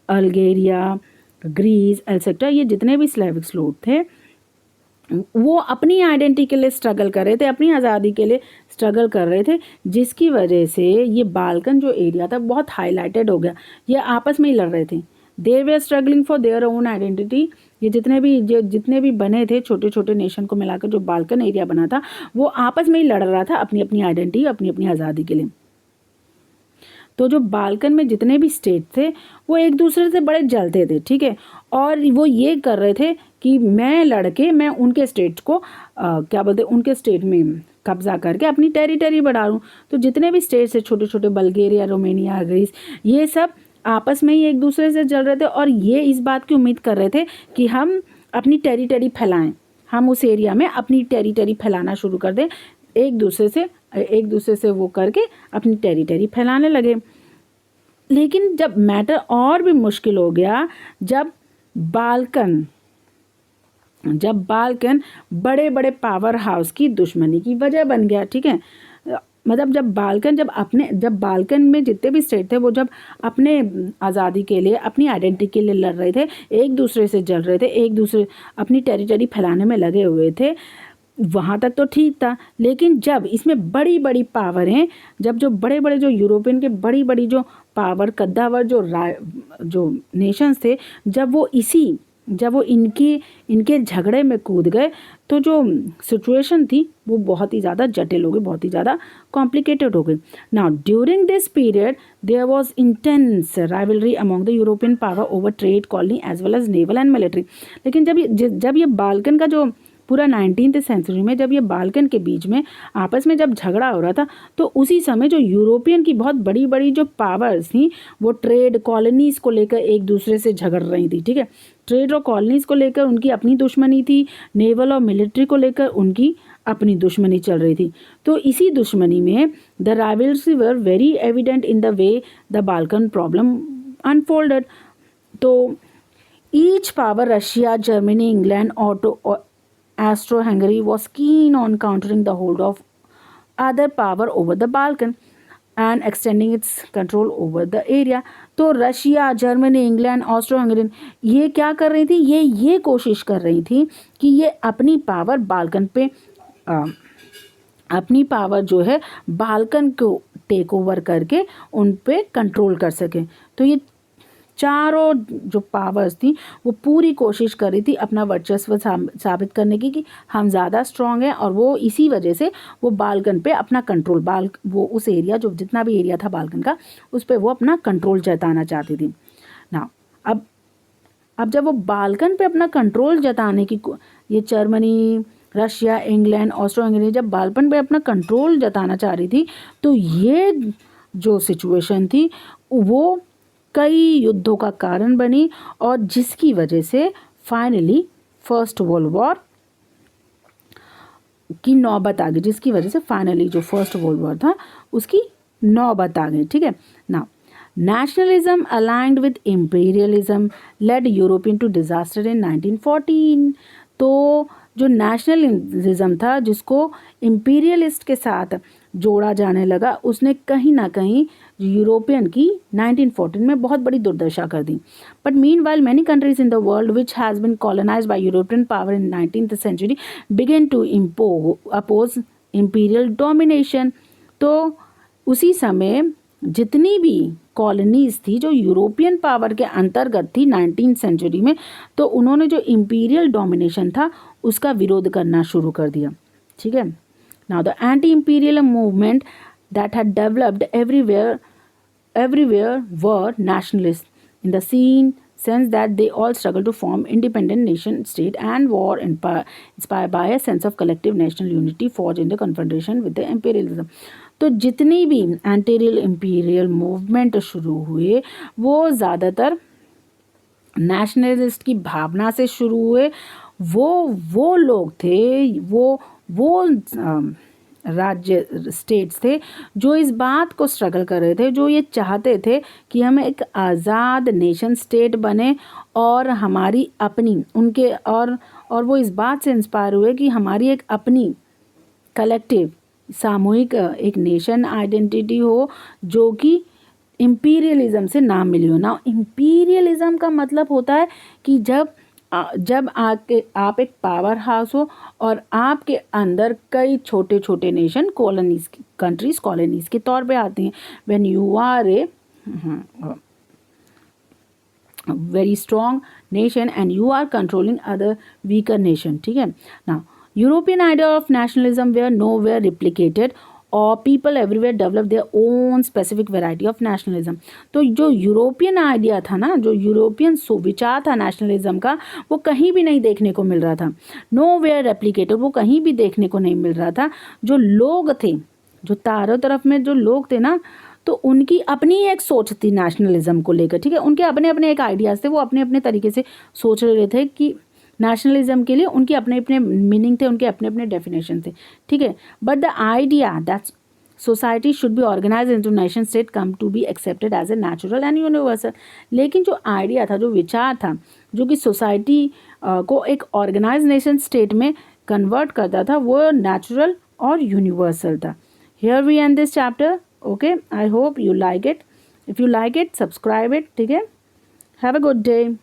अल्गेरिया, ग्रीस एटसेट्रा, ये जितने भी स्लेविक्स लोग थे वो अपनी आइडेंटिटी के लिए स्ट्रगल कर रहे थे, अपनी आज़ादी के लिए स्ट्रगल कर रहे थे, जिसकी वजह से ये बाल्कन जो एरिया था बहुत हाईलाइटेड हो गया। ये आपस में ही लड़ रहे थे। They were struggling for their own identity. ये जितने भी बने थे छोटे छोटे नेशन को मिलाकर जो बाल्कन एरिया बना था, वो आपस में ही लड़ रहा था अपनी अपनी आइडेंटिटी, अपनी अपनी आज़ादी के लिए। तो जो बाल्कन में जितने भी स्टेट थे वो एक दूसरे से बड़े जलते थे। ठीक है, और वो ये कर रहे थे कि मैं उनके स्टेट को उनके स्टेट में कब्जा करके अपनी टेरिटरी बढ़ा लूँ। तो जितने भी स्टेट्स है, छोटे छोटे, बल्गेरिया, रोमेनिया, ग्रीस, ये सब आपस में ही एक दूसरे से जल रहे थे और ये इस बात की उम्मीद कर रहे थे कि हम अपनी टेरिटरी फैलाएं, हम उस एरिया में अपनी टेरिटरी फैलाना शुरू कर दें, एक दूसरे से वो करके अपनी टेरिटरी फैलाने लगे। लेकिन जब मैटर और भी मुश्किल हो गया, जब बाल्कन बड़े बड़े पावर हाउस की दुश्मनी की वजह बन गया। ठीक है, मतलब जब बाल्कन में जितने भी स्टेट थे वो जब अपने आज़ादी के लिए, अपनी आइडेंटिटी के लिए लड़ रहे थे, एक दूसरे से जल रहे थे, एक दूसरे अपनी टेरिटरी फैलाने में लगे हुए थे, वहाँ तक तो ठीक था, लेकिन जब इसमें बड़ी बड़ी पावर हैं, जब जो बड़े बड़े जो यूरोपियन के बड़ी बड़ी जो पावर कद्दावर जो नेशंस थे, जब वो इनके झगड़े में कूद गए, तो जो सिचुएशन थी वो बहुत ही ज़्यादा जटिल हो गई, बहुत ही ज़्यादा कॉम्प्लिकेटेड हो गई. Now during this period there was intense rivalry among the European power over trade, colony as well as naval and military. लेकिन जब ये बाल्कन का जो पूरा 19th सेंचुरी में जब ये बाल्कन के बीच में आपस में जब झगड़ा हो रहा था, तो उसी समय जो यूरोपियन की बहुत बड़ी बड़ी जो पावर्स थी वो ट्रेड कॉलोनीज़ को लेकर एक दूसरे से झगड़ रही थी. ठीक है, ट्रेड और कॉलोनीज़ को लेकर उनकी अपनी दुश्मनी थी, नेवल और मिलिट्री को लेकर उनकी अपनी दुश्मनी चल रही थी. तो इसी दुश्मनी में the rivalry were very evident in the way the Balkan problem unfolded. तो each power, Russia, Germany, England, Austro-Hungary was keen on countering the hold of other power over the Balkan and extending its control over the area. तो Russia, Germany, England, Austro-Hungary ये क्या कर रही थी, ये कोशिश कर रही थी कि ये अपनी पावर बाल्कन पे अपनी पावर जो है बाल्कन को टेक ओवर करके उन पे कंट्रोल कर सके. तो ये चारों जो पावर्स थी वो पूरी कोशिश कर रही थी अपना वर्चस्व साबित करने की कि हम ज़्यादा स्ट्रॉन्ग हैं, और वो इसी वजह से वो बाल्कन पे अपना कंट्रोल वो उस एरिया जो जितना भी एरिया था बाल्कन का उस पर वो अपना कंट्रोल जताना चाहती थी ना. अब जब वो बाल्कन पे अपना कंट्रोल जताने की ये जर्मनी, रशिया, इंग्लैंड, ऑस्ट्रो-हंगरी जब बाल्कन पे अपना कंट्रोल जताना चाह रही थी, तो ये जो सिचुएशन थी वो कई युद्धों का कारण बनी, और जिसकी वजह से फाइनली फर्स्ट वर्ल्ड वॉर की नौबत आ गई, जिसकी वजह से फाइनली जो फर्स्ट वर्ल्ड वॉर था उसकी नौबत आ गई. ठीक है ना. Nationalism aligned with imperialism led European to disaster in 1914. तो जो नेशनलिज्म था जिसको इम्पीरियलिस्ट के साथ जोड़ा जाने लगा, उसने कहीं ना कहीं यूरोपियन की 1914 में बहुत बड़ी दुर्दशा कर दी. But meanwhile many countries in the world which has been colonise by European power in 19th century began to oppose imperial domination. तो उसी समय जितनी भी कॉलोनीज थी जो यूरोपियन पावर के अंतर्गत थी 19th सेंचुरी में, तो उन्होंने जो इम्पीरियल डोमिनेशन था उसका विरोध करना शुरू कर दिया. ठीक है. Now the anti-imperial movement that had developed everywhere were nationalists in the sense that they all struggled to form independent nation state and were inspired by a sense of collective national unity forged in the confrontation with the imperialism. तो जितनी भी anti movement शुरू हुए वो ज़्यादातर nationalist की भावना से शुरू हुए. वो लोग थे, वो राज्य स्टेट्स थे जो इस बात को स्ट्रगल कर रहे थे, जो ये चाहते थे कि हम एक आज़ाद नेशन स्टेट बने और हमारी अपनी उनके और वो इस बात से इंस्पायर हुए कि हमारी एक अपनी कलेक्टिव सामूहिक एक नेशन आइडेंटिटी हो जो कि इम्पीरियलिज्म से ना मिली हो. ना इम्पीरियलिज्म का मतलब होता है कि जब आप एक पावर हाउस हो और आपके अंदर कई छोटे छोटे नेशन कंट्रीज कॉलोनीज के तौर पे आते हैं. When you are a very strong nation and you are controlling other weaker nation. ठीक है ना. European idea of nationalism were nowhere replicated और people everywhere develop their own specific variety of nationalism. तो जो European idea था ना, जो European विचार था नेशनलिज्म का, वो कहीं भी नहीं देखने को मिल रहा था. नो वेयर रेप्लिकेटेड, वो कहीं भी देखने को नहीं मिल रहा था. जो लोग थे, जो चारों तरफ में जो लोग थे ना, तो उनकी अपनी एक सोच थी नेशनलिज्म को लेकर. ठीक है, उनके अपने अपने एक आइडियाज़ थे, वो अपने अपने तरीके से सोच रहे थे कि नेशनलिज्म के लिए उनके अपने अपने मीनिंग थे, उनके अपने अपने डेफिनेशन थे. ठीक है. But the idea that society should be organise into nation state come to be accepted as a natural and universal. लेकिन जो आइडिया था, जो विचार था, जो कि सोसाइटी को एक ऑर्गेनाइज नेशन स्टेट में कन्वर्ट करता था, वो नेचुरल और यूनिवर्सल था. Here we end this chapter. Okay, I hope you like it. If you like it, subscribe it. ठीक है. Have a good day.